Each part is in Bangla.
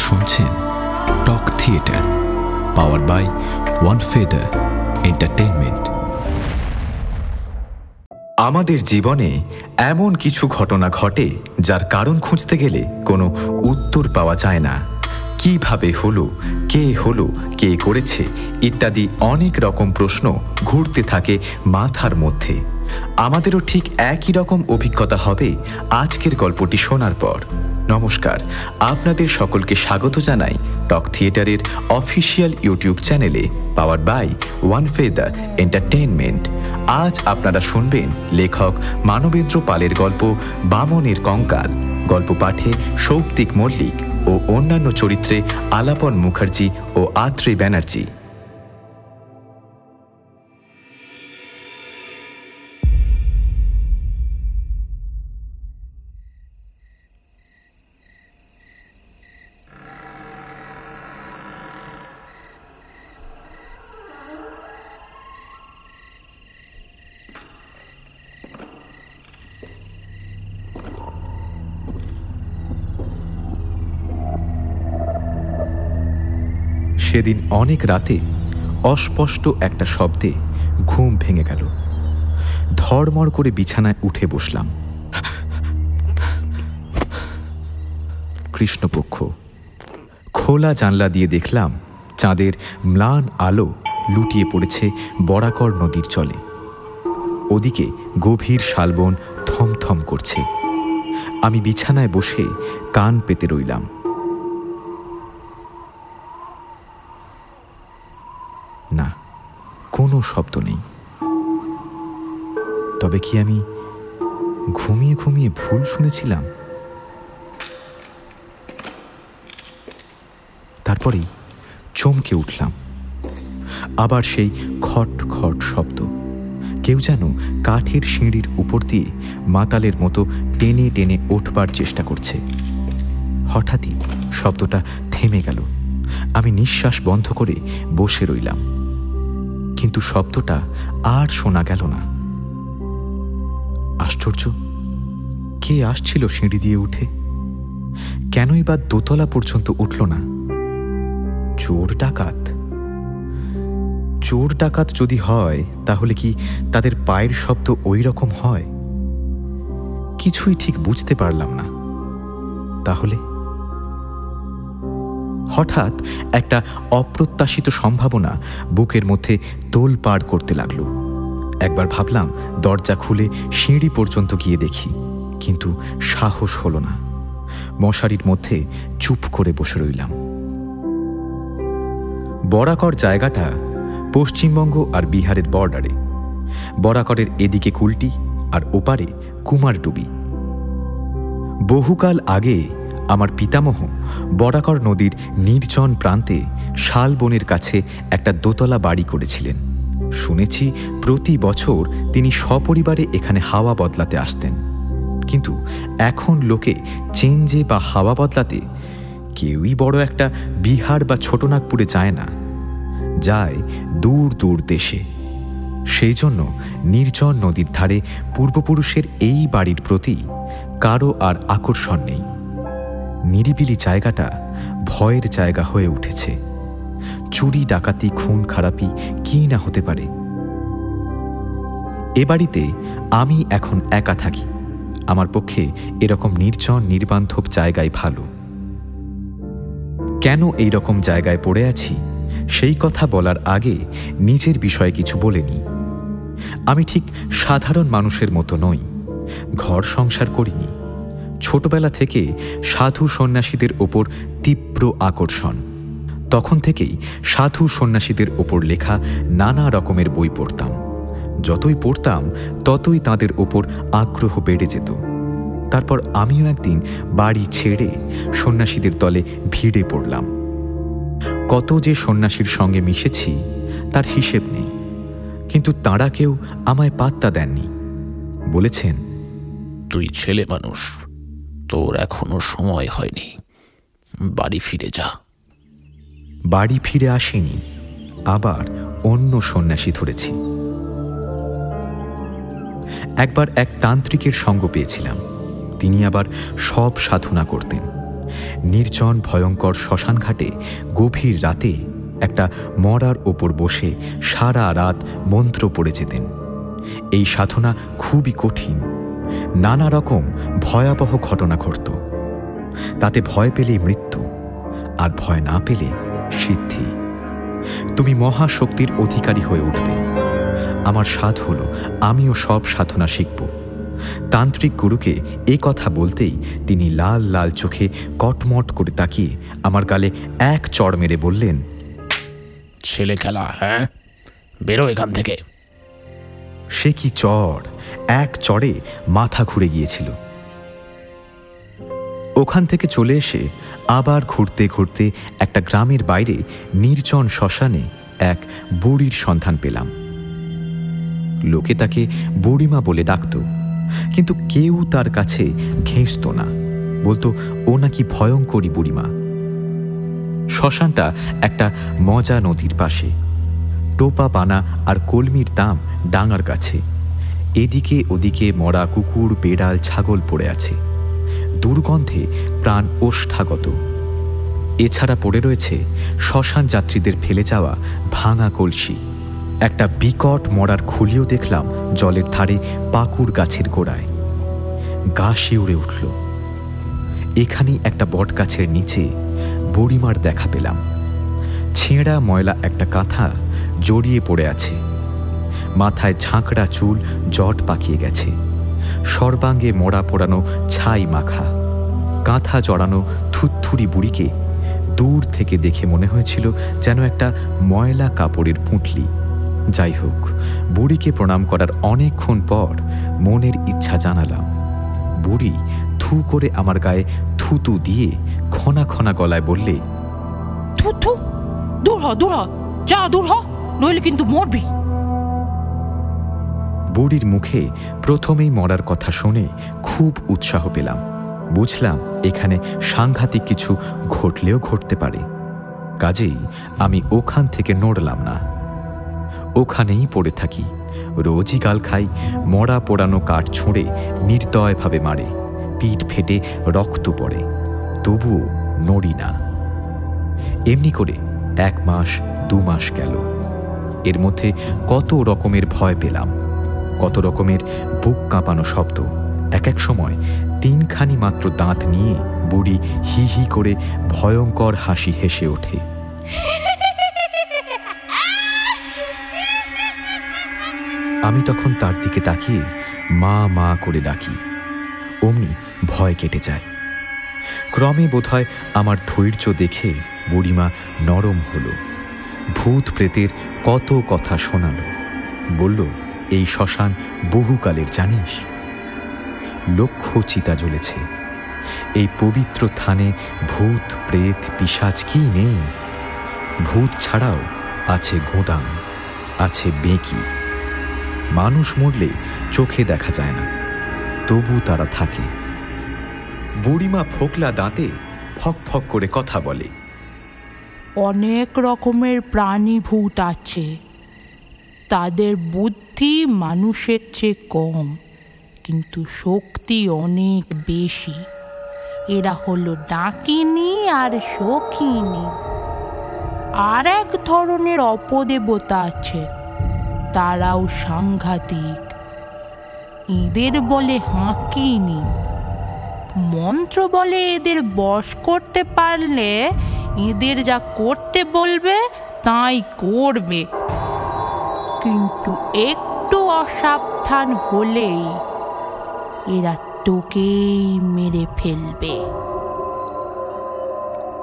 শুনছেন talk theatre, power by one feather entertainment. আমাদের জীবনে এমন কিছু ঘটনা ঘটে যার কারণ খুঁজতে গেলে কোনো উত্তর পাওয়া যায় না। কিভাবে হলো, কে করেছে ইত্যাদি অনেক রকম প্রশ্ন ঘুরতে থাকে মাথার মধ্যে। আমাদেরও ঠিক একই রকম অভিজ্ঞতা হবে আজকের গল্পটি শোনার পর। নমস্কার, আপনাদের সকলকে স্বাগত জানাই টক থিয়েটারের অফিসিয়াল ইউটিউব চ্যানেলে power by one feather entertainment. আজ আপনারা শুনবেন লেখক মানবেন্দ্র পালের গল্প বামনের কঙ্কাল। গল্প পাঠে সৌপ্তিক মল্লিক ও অন্যান্য চরিত্রে আলাপন মুখার্জি ও আত্রেয় ব্যানার্জি। সেদিন অনেক রাতে অস্পষ্ট একটা শব্দে ঘুম ভেঙে গেল। ধড়মড় করে বিছানায় উঠে বসলাম। কৃষ্ণপক্ষ। খোলা জানলা দিয়ে দেখলাম চাঁদের ম্লান আলো লুটিয়ে পড়েছে বরাকর নদীর জলে। ওদিকে গভীর শালবন থমথম করছে। আমি বিছানায় বসে কান পেতে রইলাম। না, কোনো শব্দ নেই। তবে কি আমি ঘুমিয়ে ঘুমিয়ে ভুল শুনেছিলাম? তারপরেই চমকে উঠলাম। আবার সেই খট খট শব্দ। কেউ যেন কাঠের সিঁড়ির উপর দিয়ে মাতালের মতো টেনে টেনে ওঠবার চেষ্টা করছে। হঠাৎই শব্দটা থেমে গেল। আমি নিঃশ্বাস বন্ধ করে বসে রইলাম, কিন্তু শব্দটা আর শোনা গেল না। আশ্চর্য, কে আসছিল সিঁড়ি দিয়ে উঠে? কেনই বা দোতলা পর্যন্ত উঠল না? চোর ডাকাত? চোর ডাকাত যদি হয় তাহলে কি তাদের পায়ের শব্দ ওই রকম হয়? কিছুই ঠিক বুঝতে পারলাম না। তাহলে হঠাৎ একটা অপ্রত্যাশিত সম্ভাবনা বুকের মধ্যে তোলপাড় করতে লাগল। একবার ভাবলাম দরজা খুলে সিঁড়ি পর্যন্ত গিয়ে দেখি, কিন্তু সাহস হলো না। মশারির মধ্যে চুপ করে বসে রইলাম। বরাকর জায়গাটা পশ্চিমবঙ্গ আর বিহারের বর্ডারে। বরাকরের এদিকে কুলটি আর ওপারে কুমারডুবি। বহুকাল আগে আমার পিতামহ বরাকর নদীর নির্জন প্রান্তে শালবনের কাছে একটা দোতলা বাড়ি করেছিলেন। শুনেছি প্রতি বছর তিনি সপরিবারে এখানে হাওয়া বদলাতে আসতেন। কিন্তু এখন লোকে চেঞ্জে বা হাওয়া বদলাতে কেউই বড় একটা বিহার বা ছোটনাগপুরে যায় না, যায় দূর দূর দেশে। সেই জন্য নির্জন নদীর ধারে পূর্বপুরুষের এই বাড়ির প্রতি কারো আর আকর্ষণ নেই। নিরিবিলি জায়গাটা ভয়ের জায়গা হয়ে উঠেছে। চুরি ডাকাতি খুন খারাপি কি না হতে পারে। এ বাড়িতে আমি এখন একা থাকি। আমার পক্ষে এরকম নির্জন নির্বান্ধব জায়গায় ভালো। কেন এই রকম জায়গায় পড়ে আছি সেই কথা বলার আগে নিজের বিষয়ে কিছু বলে নিই। আমি ঠিক সাধারণ মানুষের মতো নই। ঘর সংসার করিনি। ছোটবেলা থেকে সাধু সন্ন্যাসীদের ওপর তীব্র আকর্ষণ। তখন থেকেই সাধু সন্ন্যাসীদের ওপর লেখা নানা রকমের বই পড়তাম। যতই পড়তাম ততই তাদের ওপর আগ্রহ বেড়ে যেত। তারপর আমিও একদিন বাড়ি ছেড়ে সন্ন্যাসীদের দলে ভিড়ে পড়লাম। কত যে সন্ন্যাসীর সঙ্গে মিশেছি তার হিসেব নেই, কিন্তু তাঁরা কেউ আমায় পাত্তা দেননি। বলেছেন, তুই ছেলে মানুষ, তোর এখনো সময় হয়নি, বাড়ি ফিরে যা। বাড়ি ফিরে আসেনি, আবার অন্য সন্ন্যাসী ধরেছি। একবার এক তান্ত্রিকের সঙ্গ পেয়েছিলাম। তিনি আবার সব সাধনা করতেন। নির্জন ভয়ঙ্কর শ্মশানঘাটে গভীর রাতে একটা মরার ওপর বসে সারা রাত মন্ত্র পড়ে যেতেন। এই সাধনা খুবই কঠিন, নানা রকম ভয়াবহ ঘটনা ঘটত। তাতে ভয় পেলেই মৃত্যু, আর ভয় না পেলে সিদ্ধি। তুমি মহাশক্তির অধিকারী হয়ে উঠবে। আমার সাধ হলো আমিও সব সাধনা শিখব। তান্ত্রিক গুরুকে এ কথা বলতেই তিনি লাল লাল চোখে কটমট করে তাকিয়ে আমার গালে এক চড় মেরে বললেন, ছেলে খেলা, হ্যাঁ, বেরো এখান থেকে। সে কি চড়! এক চড়ে মাথা ঘুরে গিয়েছিল। ওখান থেকে চলে এসে আবার ঘুরতে ঘুরতে একটা গ্রামের বাইরে নির্জন শ্মশানে এক বুড়ির সন্ধান পেলাম। লোকে তাকে বুড়িমা বলে ডাকত, কিন্তু কেউ তার কাছে ঘেঁষত না, বলতো ও নাকি ভয়ঙ্করী বুড়িমা। শ্মশানটা একটা মজা নদীর পাশে। টোপা পানা আর কলমির দাম ডাঙার কাছে। এদিকে ওদিকে মরা কুকুর, বেড়াল, ছাগল পড়ে আছে। দুর্গন্ধে প্রাণ ওষ্ঠাগত। এছাড়া পড়ে রয়েছে শ্মশান যাত্রীদের ফেলে যাওয়া ভাঙা কলসি। একটা বিকট মরার খুলিও দেখলাম জলের ধারে পাকুড় গাছের গোড়ায়। গা শিউড়ে উঠল। এখানেই একটা বট গাছের নিচে বুড়িমার দেখা পেলাম। ছেঁড়া ময়লা একটা কাঁথা জড়িয়ে পড়ে আছে। মাথায় ঝাঁকড়া চুল জট পাকিয়ে গেছে। সর্বাঙ্গে মরা পোড়ানো ছাই মাখা। কাঁথা জড়ানো থুতথুরি বুড়িকে দূর থেকে দেখে মনে হয়েছিল যেন একটা ময়লা কাপড়ের পুঁটলি। যাই হোক, বুড়িকে প্রণাম করার অনেকক্ষণ পর মনের ইচ্ছা জানালাম। বুড়ি থু করে আমার গায়ে থুতু দিয়ে খনা খনা গলায় বললে, থু থু, দূর হ, দূর হ, যা দূর হ, নইলে কিন্তু মরবি। বুড়ির মুখে প্রথমেই মরার কথা শুনে খুব উৎসাহ পেলাম। বুঝলাম এখানে সাংঘাতিক কিছু ঘটলেও ঘটতে পারে। কাজেই আমি ওখান থেকে নড়লাম না। ওখানেই পড়ে থাকি। রোজই গাল খাই। মরা পোড়ানো কাঠ ছুঁড়ে নির্দয়ভাবে মারে। পিঠ ফেটে রক্ত পড়ে, তবুও নড়ি না। এমনি করে 1 মাস 2 মাস গেল। এর মধ্যে কত রকমের ভয় পেলাম, কত রকমের বুক কাঁপানো শব্দ। এক এক সময় 3খানি মাত্র দাঁত নিয়ে বুড়ি হি হি করে ভয়ঙ্কর হাসি হেসে ওঠে। আমি তখন তার দিকে তাকিয়ে মা মা করে ডাকি। অমনি ভয় কেটে যায়। ক্রমে বোধহয় আমার ধৈর্য দেখে বুড়িমা নরম হলো। ভূত প্রেতের কত কথা শোনালো। বলল, এই শ্মশান বহুকালের জানিস? লক্ষ চিতা জ্বলেছে। এই পবিত্র থানে ভূত প্রেত পিশাচ কি নেই? ভূত ছাড়াও আছে গোদাম, আছে বেঁকি। মানুষ মরলে চোখে দেখা যায় না, তবু তারা থাকে। বুড়িমা ফোকলা দাঁতে ফক ফক করে কথা বলে। অনেক রকমের প্রাণী ভূত আছে। তাদের বুদ্ধি মানুষের চেয়ে কম, কিন্তু শক্তি অনেক বেশি। এরা হলো ডাকিনী আর সখিনী। আর এক ধরনের অপদেবতা আছে, তারাও সাংঘাতিক। এদের বলে হাঁকিনী। মন্ত্র বলে এদের বশ করতে পারলে এদের যা করতে বলবে তাই করবে, কিন্তু একটু অসাবধান হলেই এরা তোকেই মেরে ফেলবে।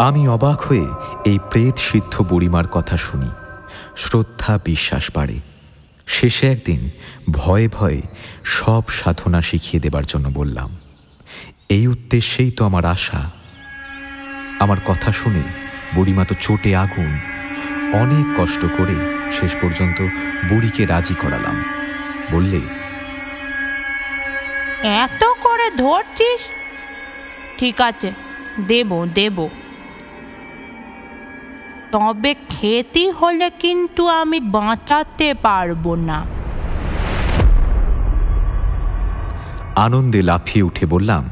আমি অবাক হয়ে এই প্রেত সিদ্ধ বুড়িমার কথা শুনি। শ্রদ্ধা বিশ্বাস বাড়ে। শেষে একদিন ভয়ে ভয়ে সব সাধনা শিখিয়ে দেবার জন্য বললাম। এই উদ্দেশ্যেই তো আমার আশা। আমার কথা শুনে বুড়িমা তো চোটে আগুন। অনেক কষ্ট করে শেষ পর্যন্ত বুড়িকে রাজি করালাম। বললে, এত করে ধরছিস, ঠিক আছে, দেব দেব, তবে খেতে হলে কিন্তু আমি বাঁচাতে পারবো না। আনন্দে লাফিয়ে উঠে বললাম,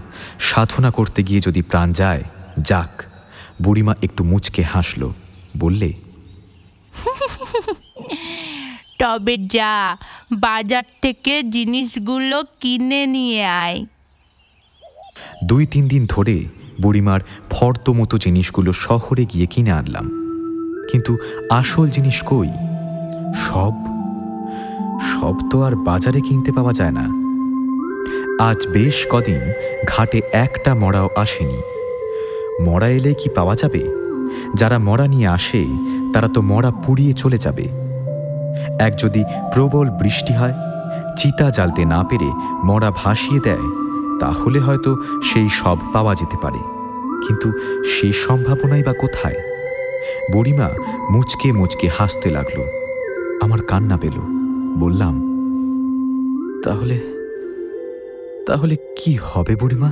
সাধনা করতে গিয়ে যদি প্রাণ যায় যাক, বুড়িমা একটু মুচকে হাসল, বললে, তবে যা, বাজার থেকে জিনিসগুলো কিনে নিয়ে আয়। 2-3 দিন ধরে বুড়িমার ফর্দ মতো জিনিসগুলো শহরে গিয়ে কিনে আনলাম, কিন্তু আসল জিনিস কই? সব তো আর বাজারে কিনতে পাওয়া যায় না। আজ বেশ কদিন ঘাটে একটা মরাও আসেনি। মরা এলে কি পাওয়া যাবে? যারা মরা নিয়ে আসে তারা তো মরা পুড়িয়ে চলে যাবে। এক যদি প্রবল বৃষ্টি হয়, চিতা জ্বালতে না পেরে মরা ভাসিয়ে দেয়, তাহলে হয়তো সেই সব পাওয়া যেতে পারে, কিন্তু সেই সম্ভাবনাই বা কোথায়? বুড়িমা মুচকে মুচকে হাসতে লাগলো। আমার কান্না পেল। বললাম, তাহলে কি হবে বুড়িমা?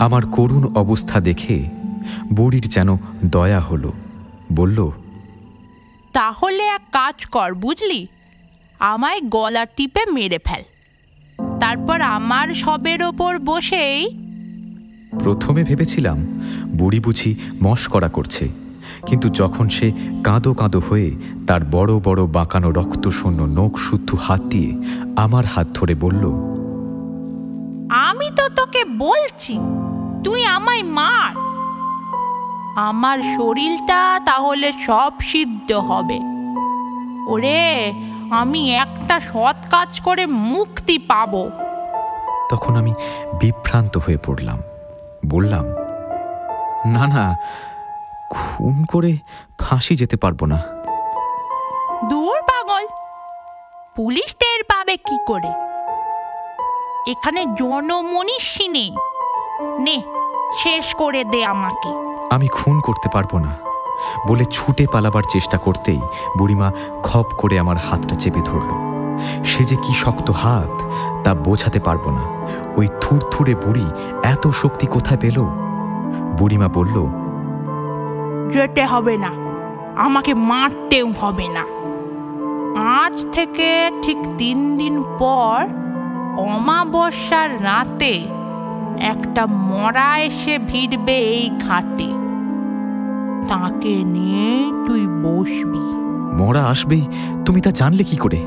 আমার করুণ অবস্থা দেখে বুড়ির যেন দয়া হলো। বলল, তাহলে এক কাজ কর বুঝলি, আমায় গলা টিপে মেরে ফেল, তারপর আমার শবের ওপর বসেই। প্রথমে ভেবেছিলাম বুড়ি বুঝি মশকরা করছে, কিন্তু যখন সে কাঁদো কাঁদো হয়ে তার বড় বড় বাঁকানো রক্তশূন্য নখ শুদ্ধ হাত দিয়ে আমার হাত ধরে বলল, আমি তো তোকে বলছি তুই আমায় মার, আমার শরীরটা তাহলে সব সিদ্ধ হবে। ওরে, আমি একটা সৎ কাজ করে মুক্তি পাবো। তখন আমি বিভ্রান্ত হয়ে পড়লাম। বললাম, না, খুন করে ফাঁসি যেতে পারবো না। দূর পাগল, পুলিশ টের পাবে কি করে? এখানে জনমনীষী নেই। নে, শেষ করে দে আমাকে। আমি খুন করতে পারবো না বলে ছুটে পালাবার চেষ্টা করতেই বুড়িমা খপ করে আমার হাতটা চেপে ধরল। সে যে কি শক্ত হাত তা বোঝাতে পারবো না। ওই থুরথুরে বুড়ি এত শক্তি কোথায় পেল? বুড়িমা বলল, যেতে হবে না, আমাকে মারতেও হবে না। আজ থেকে ঠিক 3 দিন পর অমাবস্যার রাতে একটা মরা এসে ভিড়বে এই ঘাটে, তাকে নিয়ে তুই বসবি। মরা আসবেই, তুমি তা জানলে কি করে?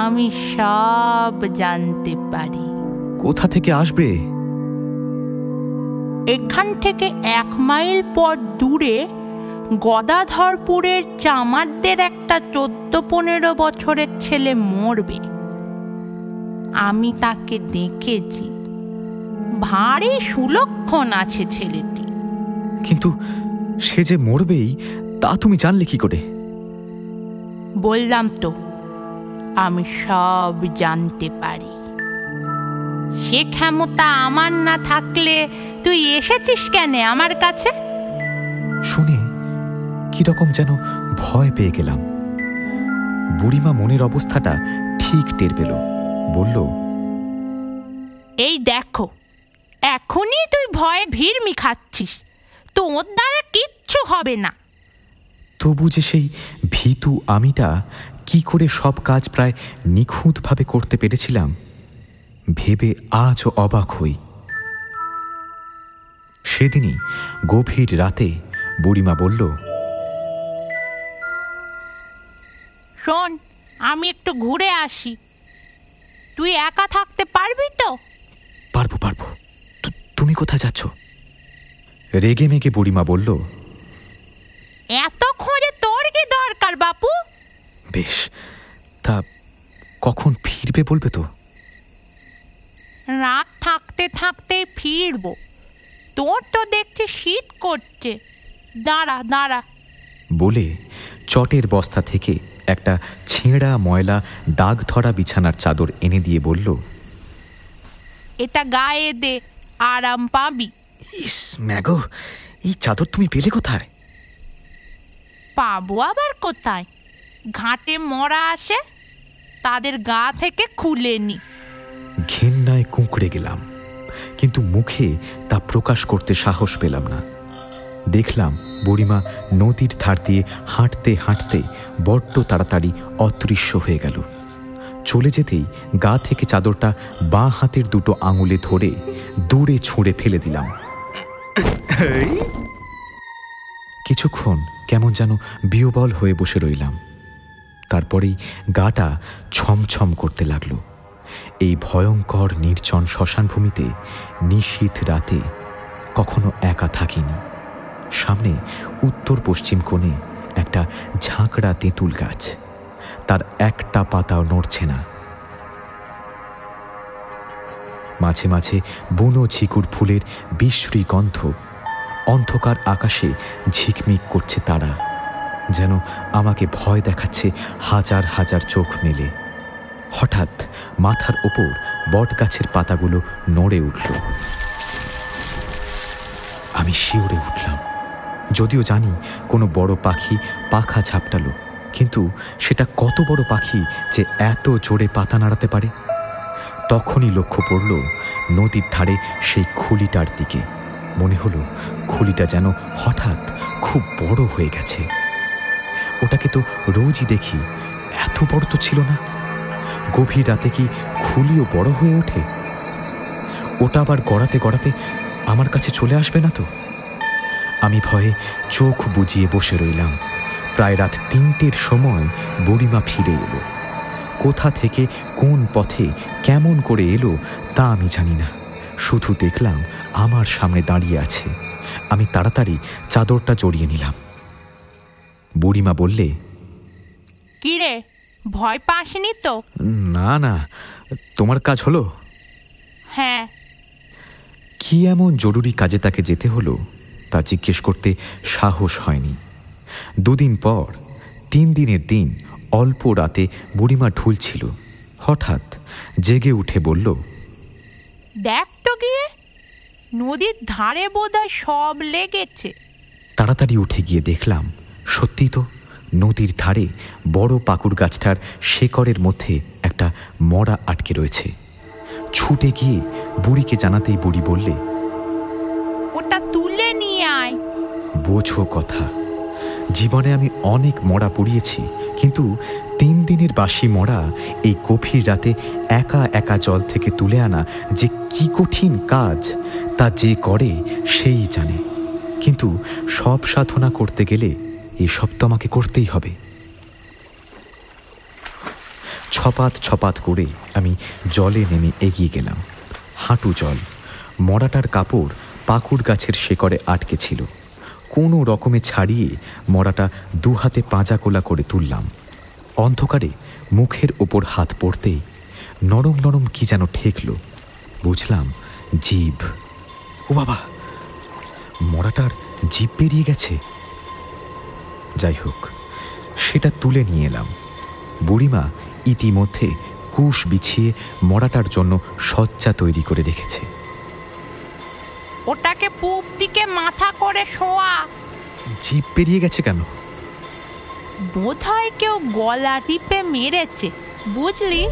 আমি সব জানতে পারি। কোথা থেকে আসবে? এখান থেকে 1 মাইল পর দূরে গদাধরপুরের চামারদের একটা 14-15 বছরের ছেলে মরবে। আমি তাকে দেখেছি, ভারী সুলক্ষণ আছে ছেলেটি। কিন্তু সে যে মরবেই তা তুমি জানলে কি করে? বললাম তো, আমি সব জানতে পারি। সে ক্ষমতা আমার না থাকলে তুই এসেছিস কেন আমার কাছে? শুনে কিরকম যেন ভয় পেয়ে গেলাম। বুড়িমা মনের অবস্থাটা ঠিক টের পেল। বলল, এই দেখো, এখনই তুই ভয়ে ভিড়মি খাচ্ছিস, তোর দ্বারা কিচ্ছু হবে না। তবু যে সেই ভীতু আমিটা কি করে সব কাজ প্রায় নিখুঁতভাবে করতে পেরেছিলাম ভেবে আজও অবাক হই। সেদিনই গভীর রাতে বুড়িমা বলল, শোন, আমি একটু ঘুরে আসি, তুই একা থাকতে পারবি তো? পারবো। তুমি কোথায় যাচ্ছ? রেগে মেগে বুড়িমা বলল, এত খোঁজে তোর কি দরকার বাপু? বেশ, তা কখন ফিরবে বলবে তো? রাত থাকতে থাকতে ফিরবো। তোর তো দেখছি শীত করছে, দাঁড়া। বলে চটের বস্তা থেকে একটা ছেঁড়া ময়লা দাগ ধরা বিছানার চাদর এনে দিয়ে বলল, এটা গায়ে দে, আরাম পাবি। ইস ম্যাগো, এই চাদর তুমি পেলে কোথায়? পাবো আবার কোথায়? ঘাটে মরা আসে, তাদের গা থেকে খুলে নি। ঘেন্নায় কুঁকড়ে গেলাম, কিন্তু মুখে তা প্রকাশ করতে সাহস পেলাম না। দেখলাম বুড়িমা নদীর ধার দিয়ে হাঁটতে হাঁটতে বড্ড তাড়াতাড়ি অদৃশ্য হয়ে গেল। চলে যেতেই গা থেকে চাদরটা বাঁ হাতের দুটো আঙুলে ধরে দূরে ছুঁড়ে ফেলে দিলাম। কিছুক্ষণ কেমন যেন বিহ্বল হয়ে বসে রইলাম। তারপরেই গাটা ছমছম করতে লাগলো। এই ভয়ঙ্কর নির্জন শ্মশানভূমিতে নিশীথ রাতে কখনো একা থাকিনি। সামনে উত্তর পশ্চিম কোণে একটা ঝাঁকড়া তেঁতুল গাছ, তার একটা পাতাও নড়ছে না। মাঝে মাঝে বুনো ঝিকুর ফুলের বিশ্রী গন্ধ। অন্ধকার আকাশে ঝিকমিক করছে তারা, যেন আমাকে ভয় দেখাচ্ছে হাজার হাজার চোখ মেলে। হঠাৎ মাথার ওপর বট গাছের পাতাগুলো নড়ে উঠল। আমি শিউরে উঠলাম, যদিও জানি কোনো বড় পাখি পাখা ঝাপটালো, কিন্তু সেটা কত বড় পাখি যে এত জোরে পাতা নাড়াতে পারে। তখনই লক্ষ্য পড়ল নদীর ধারে সেই খুলিটার দিকে। মনে হলো খুলিটা যেন হঠাৎ খুব বড় হয়ে গেছে। ওটাকে তো রোজই দেখি, এত বড় তো ছিল না। গভীর রাতে কি খুলিও বড় হয়ে ওঠে? ওটা আবার গড়াতে গড়াতে আমার কাছে চলে আসবে না তো? আমি ভয়ে চোখ বুজিয়ে বসে রইলাম। প্রায় রাত 3টের সময় বুড়িমা ফিরে এলো। কোথা থেকে কোন পথে কেমন করে এলো তা আমি জানি না, শুধু দেখলাম আমার সামনে দাঁড়িয়ে আছে। আমি তাড়াতাড়ি চাদরটা জড়িয়ে নিলাম। বুড়িমা বললে, কি রে, ভয় পাসনি তো? না না, তোমার কাজ হলো? হ্যাঁ। কি এমন জরুরি কাজে তাকে যেতে হলো তা জিজ্ঞেস করতে সাহস হয়নি। 2 দিন পর 3 দিনের দিন অল্প রাতে বুড়িমা ঢুলছিল। হঠাৎ জেগে উঠে বলল, দেখ তো গিয়ে, নদীর ধারে বোধহয় সব লেগেছে। তাড়াতাড়ি উঠে গিয়ে দেখলাম সত্যি তো, নদীর ধারে বড় পাকুড় গাছটার শেকড়ের মধ্যে একটা মরা আটকে রয়েছে। ছুটে গিয়ে বুড়িকে জানাতেই বুড়ি বললে, ওটা তুলে নিয়ে আয়। বোঝো কথা, জীবনে আমি অনেক মরা পুড়িয়েছি, কিন্তু 3 দিনের বাসি মরা এই গভীর রাতে একা একা জল থেকে তুলে আনা যে কি কঠিন কাজ তা যে করে সেই জানে। কিন্তু সব সাধনা করতে গেলে এসব তো আমাকে করতেই হবে। ছপাত ছপাত করে আমি জলে নেমে এগিয়ে গেলাম। হাঁটু জল। মরাটার কাপড় পাকুড় গাছের শেকড়ে আটকে ছিল। কোনো রকমে ছাড়িয়ে মরাটা 2 হাতে পাঁজা কোলা করে তুললাম। অন্ধকারে মুখের ওপর হাত পড়তেই নরম নরম কি যেন ঠেকল। বুঝলাম জিভ। ও বাবা, মরাটার জিভ বেরিয়ে গেছে। যাই হোক, সেটা তুলে নিয়ে এলাম। বুড়িমা ইতিমধ্যে কুশ বিছিয়ে মরাটার জন্য শয্যা তৈরি করে রেখেছে। ওটাকে পূব দিকে মাথা করে শোয়া। জিভ বেরিয়ে গেছে কেন? বোধহয় কেউ গলা টিপে মেরেছে, বুঝলি?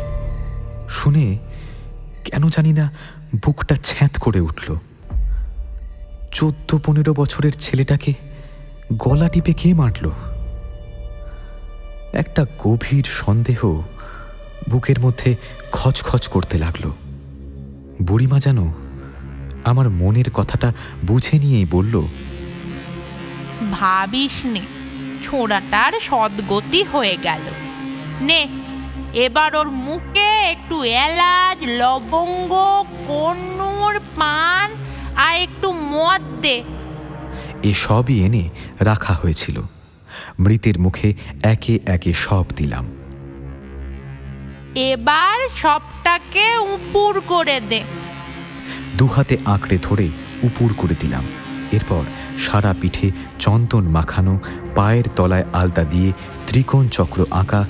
শুনে কেন জানি না বুকটা ছ্যাঁত করে উঠল। 14-15 বছরের ছেলেটাকে গলা টিপে কে মারল? একটা গভীর সন্দেহ বুকের মধ্যে খচখচ করতে লাগলো। বুড়িমা যেন আমার মনের কথাটা বুঝে নিয়েই বলল, ভাবিস নে, ছোড়াটার সদ্গতি হয়ে গেল। নে, এবার ওর মুখে একটু এলাচ, লবঙ্গ, কন্নুর, পান আর একটু মদ দে। এসবই এনে রাখা হয়েছিল। মৃতের মুখে একে একে সব দিলাম। এবার সবটাকে উপুর করে দে। 2 হাতে আঁকড়ে ধরে উপুর করে দিলাম। এরপর সারা পিঠে চন্দন মাখানো, পায়ের তলায় আলতা দিয়ে ত্রিকোণ চক্র আঁকা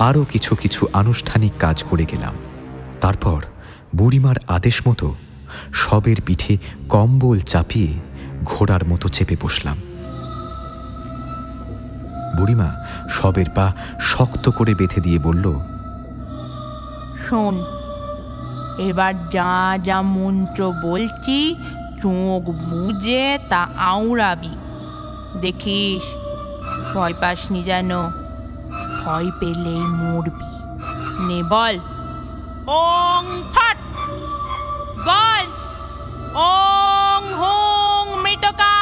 আরও কিছু কিছু আনুষ্ঠানিক কাজ করে গেলাম। তারপর বুড়িমার আদেশ মতো শবের পিঠে কম্বল চাপিয়ে ঘোড়ার মতো চেপে বসলাম। বুড়িমা শবের পা শক্ত করে বেঁধে দিয়ে বলল, শোন, এবার যা যা মন্ত্র বলছি চোখ বুঝে তা আওড়াবি। দেখিস, ভয় পাসনি যেন। ভয় পেলেই মরবি। নে বল। ওং ফট। বল। ওং হুং মৃতকা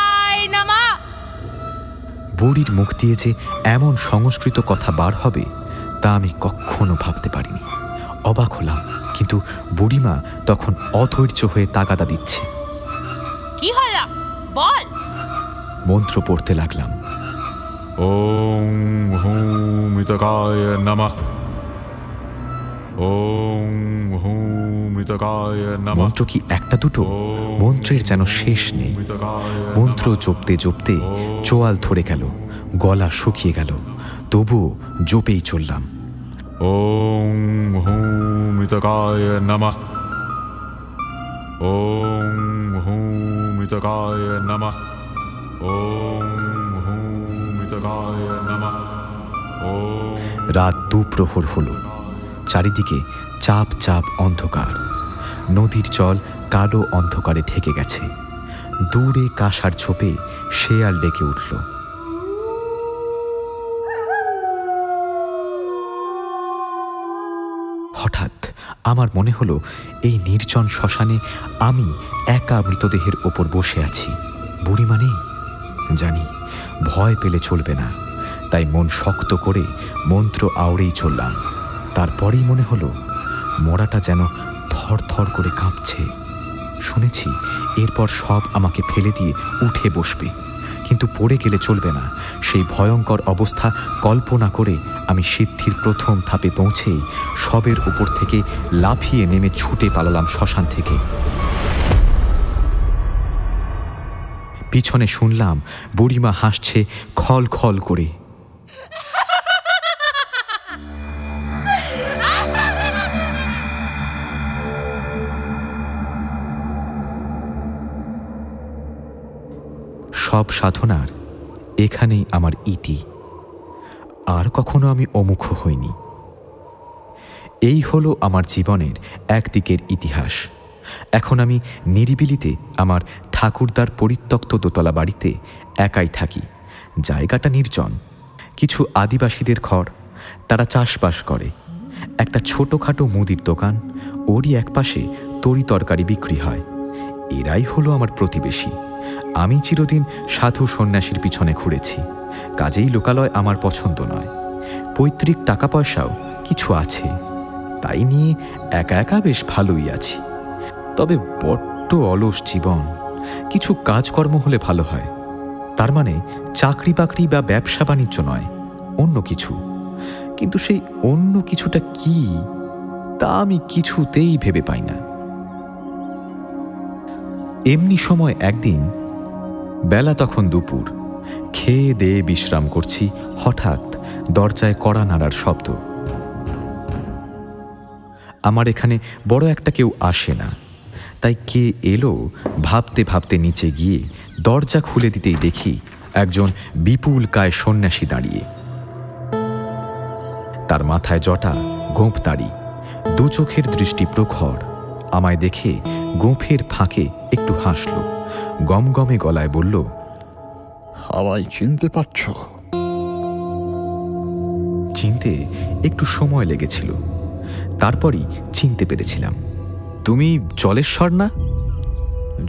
বুড়ির মুখ দিয়ে যে এমন সংস্কৃত কথা বার হবে তা আমি কখনো ভাবতে পারিনি। অবাক হলাম, কিন্তু বুড়িমা তখন অধৈর্য হয়ে তাগাদা দিচ্ছে। কি হলো বল। মন্ত্র পড়তে লাগলাম। ওং হুম মৃতকায় নমঃ, ওং হুম মৃতকায় নমঃ। মন্ত্র কি একটা দুটো? মন্ত্রের যেন শেষ নেই। মন্ত্র জপতে জপতে চোয়াল ধরে গেল, গলা শুকিয়ে গেল, তবুও জপেই চললাম। ওং হুম মৃতকায় নমঃ, ওং হুম মৃতকায় নমঃ, ওং হুম মৃতকায় নমঃ। রাত দুপ্রহর হল। চারিদিকে চাপ চাপ অন্ধকার। নদীর জল কালো অন্ধকারে ঢেকে গেছে। দূরে কাঁসার ছোপে শেয়াল ডেকে উঠল। হঠাৎ আমার মনে হলো এই নির্জন শ্মশানে আমি একা মৃতদেহের ওপর বসে আছি। বুড়িমা নেই। জানি ভয় পেলে চলবে না, তাই মন শক্ত করে মন্ত্র আওড়েই চললাম। তারপরেই মনে হলো মরাটা যেন থর থর করে কাঁপছে। শুনেছি এরপর সব আমাকে ফেলে দিয়ে উঠে বসবে, কিন্তু পড়ে গেলে চলবে না। সেই ভয়ঙ্কর অবস্থা কল্পনা করে আমি সিদ্ধির প্রথম ধাপে পৌঁছেই সবের উপর থেকে লাফিয়ে নেমে ছুটে পালালাম শ্মশান থেকে। পিছনে শুনলাম বুড়িমা হাসছে খল খল করে। সব সাধনার এখানেই আমার ইতি। আর কখনো আমি অমুখ হইনি। এই হলো আমার জীবনের একদিকের ইতিহাস। এখন আমি নিরিবিলিতে আমার ঠাকুরদার পরিত্যক্ত দোতলা বাড়িতে একাই থাকি। জায়গাটা নির্জন। কিছু আদিবাসীদের ঘর, তারা চাষবাস করে। একটা ছোটোখাটো মুদির দোকান, ওরই একপাশে তরি তরকারি বিক্রি হয়। এরাই হলো আমার প্রতিবেশী। আমি চিরদিন সাধু সন্ন্যাসীর পিছনে ঘুরেছি, কাজেই লোকালয় আমার পছন্দ নয়। পৈতৃক টাকা পয়সাও কিছু আছে, তাই নিয়ে একা একা বেশ ভালোই আছি। তবে বড্ড অলস জীবন। কিছু কাজকর্ম হলে ভালো হয়। তার মানে চাকরি বাকরি বা ব্যবসা বাণিজ্য নয়, অন্য কিছু। কিন্তু সেই অন্য কিছুটা কি তা আমি কিছুতেই ভেবে পাই না। এমনি সময় একদিন, বেলা তখন দুপুর, খেয়ে দেয়ে বিশ্রাম করছি, হঠাৎ দরজায় কড়া নাড়ার শব্দ। আমার এখানে বড় একটা কেউ আসে না, তাই কে এলো ভাবতে ভাবতে নিচে গিয়ে দরজা খুলে দিতেই দেখি একজন বিপুল কায় সন্ন্যাসী দাঁড়িয়ে। তার মাথায় জটা, গোঁফ দাড়ি, দু চোখের দৃষ্টি প্রখর। আমায় দেখে গোঁফের ফাঁকে একটু হাসল, গমগমে গলায় বলল, আমায় চিনতে পারছ? চিনতে একটু সময় লেগেছিল, তারপরই চিনতে পেরেছিলাম। তুমি জলেশ্বর না?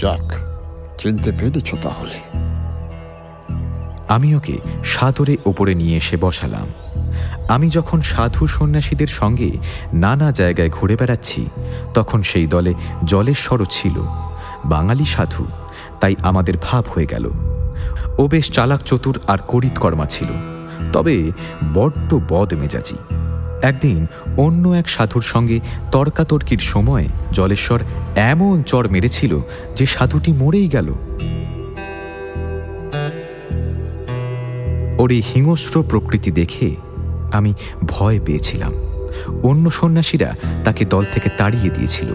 যাক, চিনতে পেরেছ তাহলে। আমি ওকে সাদরে ওপরে নিয়ে এসে বসালাম। আমি যখন সাধু সন্ন্যাসীদের সঙ্গে নানা জায়গায় ঘুরে বেড়াচ্ছি, তখন সেই দলে জলেশ্বরও ছিল। বাঙালি সাধু, তাই আমাদের ভাব হয়ে গেল। ও বেশ চালাক চতুর আর করিতকর্মা ছিল, তবে বড্ড বদমেজাজি। একদিন অন্য এক সাধুর সঙ্গে তর্কাতর্কির সময় জলেশ্বর এমন চড় মেরেছিল যে সাধুটি মরেই গেল। ওর এই হিংস্র প্রকৃতি দেখে আমি ভয় পেয়েছিলাম। অন্য সন্ন্যাসীরা তাকে দল থেকে তাড়িয়ে দিয়েছিল,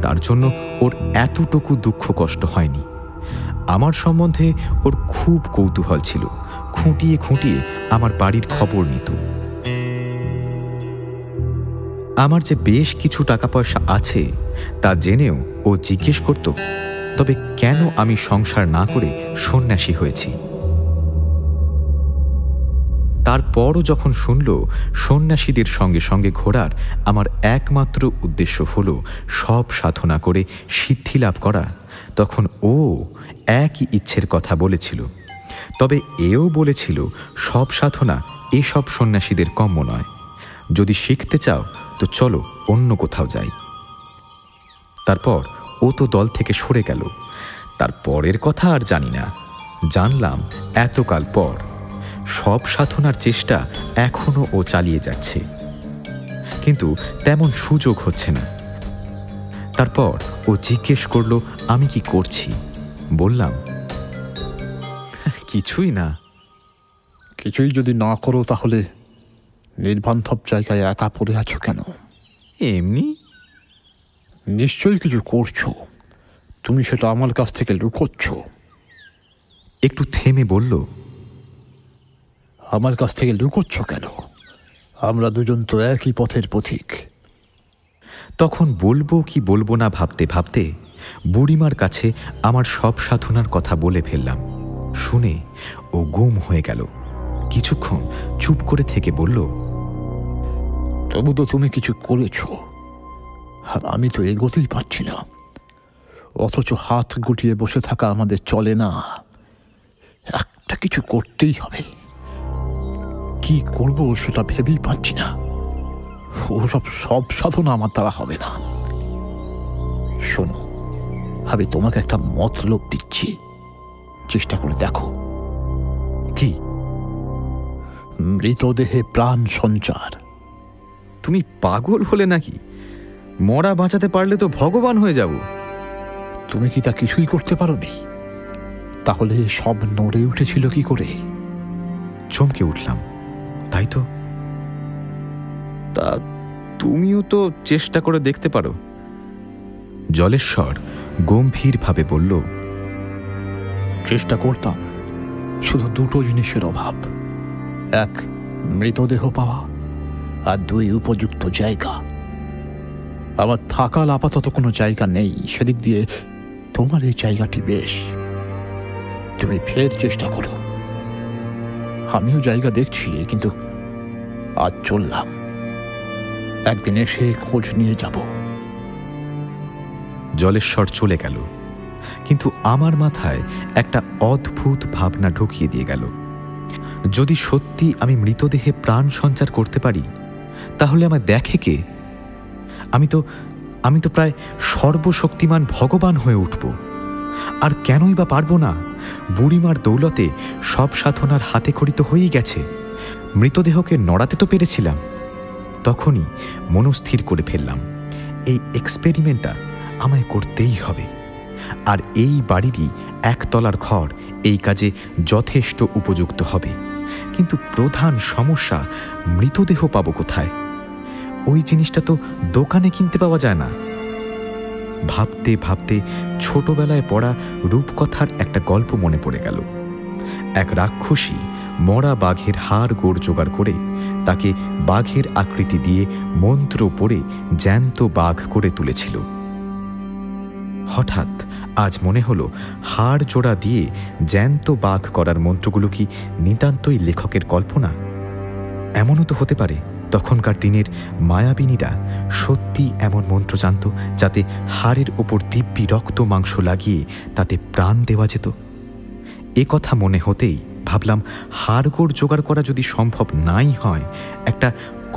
তার জন্য ওর এতটুকু দুঃখ কষ্ট হয়নি। আমার সম্বন্ধে ওর খুব কৌতূহল ছিল, খুঁটিয়ে খুঁটিয়ে আমার বাড়ির খবর নিত। আমার যে বেশ কিছু টাকা পয়সা আছে তা জেনেও ও জিজ্ঞেস করত, তবে কেন আমি সংসার না করে সন্ন্যাসী হয়েছি। তারপরও যখন শুনল সন্ন্যাসীদের সঙ্গে সঙ্গে ঘোরার আমার একমাত্র উদ্দেশ্য হল সব সাধনা করে সিদ্ধি লাভ করা, তখন ও একই ইচ্ছের কথা বলেছিল। তবে এও বলেছিল সব সাধনা এসব সন্ন্যাসীদের কম্য নয়, যদি শিখতে চাও তো চলো অন্য কোথাও যাই। তারপর ও তো দল থেকে সরে গেল। তার পরের কথা আর জানি না। জানলাম এতকাল পর সব সাধনার চেষ্টা এখনো ও চালিয়ে যাচ্ছে, কিন্তু তেমন সুযোগ হচ্ছে না। তারপর ও জিজ্ঞেস করলো আমি কি করছি। বললাম কিছুই না। কিছুই যদি না করো তাহলে নির্বান্ধব জায়গায় একা পড়ে আছো কেন? এমনি। নিশ্চয়ই কিছু করছো, তুমি সেটা আমার কাছ থেকে লুকোচ্ছ। একটু থেমে বলল, আমার কাছ থেকে লুকোচ্ছ কেন? আমরা দুজন তো একই পথের পথিক। তখন বলবো কি বলবো না ভাবতে ভাবতে বুড়িমার কাছে আমার সব সাধনার কথা বলে ফেললাম। শুনে ও গুম হয়ে গেল। কিছুক্ষণ চুপ করে থেকে বলল, তবু তো তুমি কিছু করেছ, আর আমি তো এগোতেই পারছি না। অথচ হাত গুটিয়ে বসে থাকা আমাদের চলে না, একটা কিছু করতেই হবে। কি করবো সেটা ভেবেই পাচ্ছি না। সব সাধনা আমার দ্বারা হবে না। শোনো, আমি তোমাকে একটা মতলব দিচ্ছি, চেষ্টা করে দেখো। কি? মৃতদেহে প্রাণ সঞ্চার। তুমি পাগল হলে নাকি? মরা বাঁচাতে পারলে তো ভগবান হয়ে যাব। তুমি কি তা কিছুই করতে পারোনি? তাহলে সব নড়ে উঠেছিল কি করে? চমকে উঠলাম। তাই তো। তা তুমিও তো চেষ্টা করে দেখতে পারো। জলেশ্বর গম্ভীরভাবে বলল, চেষ্টা করতাম, শুধু দুটো জিনিসের অভাব। এক, মৃতদেহ পাওয়া, আর দুই, উপযুক্ত জায়গা। আমার থাকার আপাতত কোনো জায়গা নেই। সেদিক দিয়ে তোমার এই জায়গাটি বেশ। তুমি ফের চেষ্টা করো। আমিও জায়গা দেখছি, কিন্তু আজ চললাম, একদিন এসে খোঁজ নিয়ে যাব। জলেশ্বর চলে গেল, কিন্তু আমার মাথায় একটা অদ্ভুত ভাবনা ঢুকিয়ে দিয়ে গেল। যদি সত্যি আমি মৃতদেহে প্রাণ সঞ্চার করতে পারি, তাহলে আমায় দেখে কে? আমি তো প্রায় সর্বশক্তিমান ভগবান হয়ে উঠব। আর কেনই বা পারবো না? বুড়িমার দৌলতে সব সাধনার হাতে খড়ি তো হয়েই গেছে। মৃতদেহকে নড়াতে তো পেরেছিলাম। তখনই মনস্থির করে ফেললাম, এই এক্সপেরিমেন্টটা আমায় করতেই হবে। আর এই বাড়িরই একতলার ঘর এই কাজে যথেষ্ট উপযুক্ত হবে। কিন্তু প্রধান সমস্যা, মৃতদেহ পাবো কোথায়? ওই জিনিসটা তো দোকানে কিনতে পাওয়া যায় না। ভাবতে ভাবতে ছোটবেলায় পড়া রূপকথার একটা গল্প মনে পড়ে গেল। এক রাক্ষসী মরা বাঘের হাড় গোড় জোগাড় করে তাকে বাঘের আকৃতি দিয়ে মন্ত্র পড়ে জ্যান্ত বাঘ করে তুলেছিল। হঠাৎ আজ মনে হলো, হাড় জোড়া দিয়ে জ্যান্ত বাঘ করার মন্ত্রগুলো কি নিতান্তই লেখকের কল্পনা? এমনও তো হতে পারে তখনকার দিনের মায়াবিনীরা সত্যি এমন মন্ত্র জানত, যাতে হাড়ের ওপর দিব্যি রক্ত মাংস লাগিয়ে তাতে প্রাণ দেওয়া যেত। এ কথা মনে হতেই ভাবলাম, হাড়গোড় জোগাড় করা যদি সম্ভব নাই হয়, একটা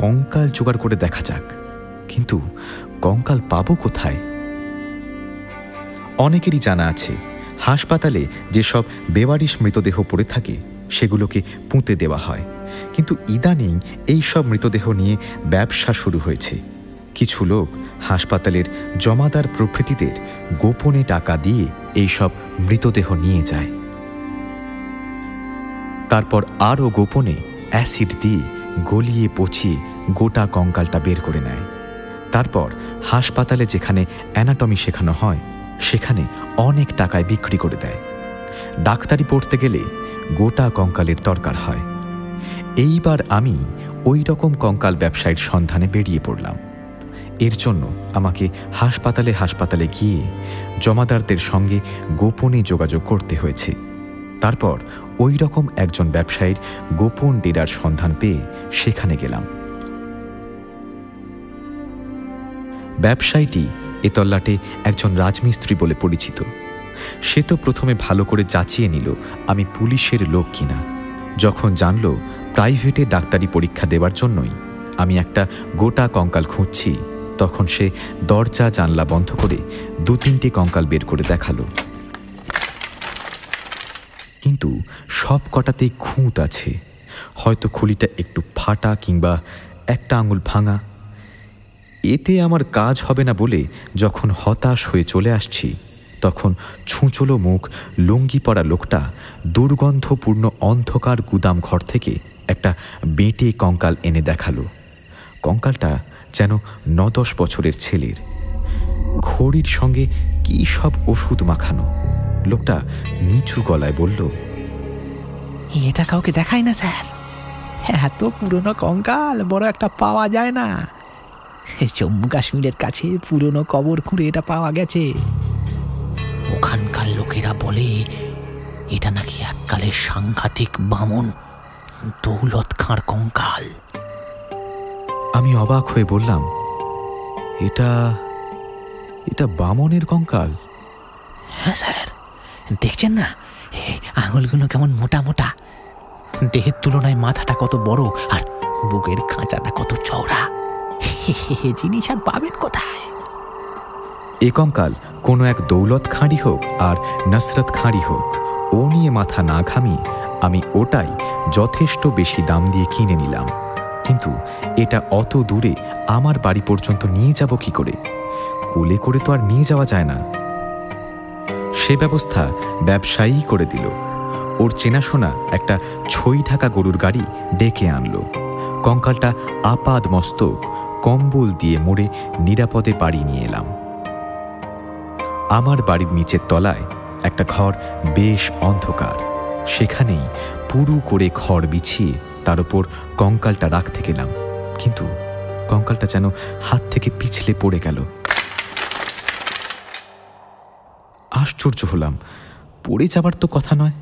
কঙ্কাল জোগাড় করে দেখা যাক। কিন্তু কঙ্কাল পাবো কোথায়? অনেকেরই জানা আছে, হাসপাতালে যেসব বেওয়ারিশ মৃতদেহ পড়ে থাকে সেগুলোকে পুঁতে দেওয়া হয়। কিন্তু ইদানিং এই সব মৃতদেহ নিয়ে ব্যবসা শুরু হয়েছে। কিছু লোক হাসপাতালের জমাদার প্রভৃতিদের গোপনে টাকা দিয়ে এই সব মৃতদেহ নিয়ে যায়। তারপর আরও গোপনে অ্যাসিড দিয়ে গলিয়ে পচিয়ে গোটা কঙ্কালটা বের করে নেয়। তারপর হাসপাতালে যেখানে অ্যানাটমি শেখানো হয় সেখানে অনেক টাকায় বিক্রি করে দেয়। ডাক্তারি পড়তে গেলে গোটা কঙ্কালের দরকার হয়। এইবার আমি ওই রকম কঙ্কাল ব্যবসায়ীর সন্ধানে বেরিয়ে পড়লাম। এর জন্য আমাকে হাসপাতালে হাসপাতালে গিয়ে জমাদারদের সঙ্গে গোপনে যোগাযোগ করতে হয়েছে। তারপর ওই রকম একজন ব্যবসায়ীর গোপন ডেরার সন্ধান পেয়ে সেখানে গেলাম। ব্যবসায়ীটি এ তল্লাটে একজন রাজমিস্ত্রি বলে পরিচিত। সে তো প্রথমে ভালো করে যাচিয়ে নিল আমি পুলিশের লোক কিনা। যখন জানল প্রাইভেটে ডাক্তারি পরীক্ষা দেবার জন্যই আমি একটা গোটা কঙ্কাল খুঁজছি, তখন সে দরজা জানলা বন্ধ করে 2-3টে কঙ্কাল বের করে দেখালো। কিন্তু সব কটাতেই খুঁত আছে, হয়তো খুলিটা একটু ফাটা কিংবা একটা আঙুল ভাঙা। এতে আমার কাজ হবে না বলে যখন হতাশ হয়ে চলে আসছি, তখন ছুঁচলো মুখ লুঙ্গি পরা লোকটা দুর্গন্ধপূর্ণ অন্ধকার গুদাম ঘর থেকে একটা বেঁটে কঙ্কাল এনে দেখালো। কঙ্কালটা যেন 9-10 বছরের ছেলের, খড়ির সঙ্গে কি সব ওষুধ মাখানো। লোকটা নিচু গলায় বলল, এটা কাউকে দেখায় না স্যার, এত পুরনো কঙ্কাল বড় একটা পাওয়া যায় না। জম্মু কাশ্মীরের কাছে পুরনো কবর খুঁড়ে এটা পাওয়া গেছে। ওখানকার লোকেরা বলে এটা নাকি এককালের সাংঘাতিক বামন দৌলত খাঁর কঙ্কাল। আমি অবাক হয়ে বললাম, এটা এটা বামনের কঙ্কাল? হ্যাঁ স্যার, দেখছেন না আঙুলগুলো কেমন মোটা মোটা, দেহের তুলনায় মাথাটা কত বড় আর বুকের খাঁচাটা কত চওড়া। জিনিস আর পাবেন কোথায়? এ কঙ্কাল কোনো এক দৌলত খাঁড়ি হোক আর নসরত খাঁড়ি হোক, ও নিয়ে মাথা না ঘামিয়ে আমি ওটাই যথেষ্ট বেশি দাম দিয়ে কিনে নিলাম। কিন্তু এটা অত দূরে আমার বাড়ি পর্যন্ত নিয়ে যাব কি করে? কোলে করে তো আর নিয়ে যাওয়া যায় না। সে ব্যবস্থা ব্যবসায়ী করে দিল। ওর চেনাশোনা একটা ছই ঢাকা গরুর গাড়ি ডেকে আনলো। কঙ্কালটা আপাদ মস্তক কম্বল দিয়ে মোড়ে নিরাপদে বাড়ি নিয়ে এলাম। আমার বাড়ির নিচের তলায় একটা ঘর, বেশ অন্ধকার। সেখানেই পুরু করে খড় বিছিয়ে তার উপর কঙ্কালটা রাখতে গেলাম, কিন্তু কঙ্কালটা যেন হাত থেকে পিছলে পড়ে গেল। আশ্চর্য হলাম, পড়ে যাবার তো কথা নয়,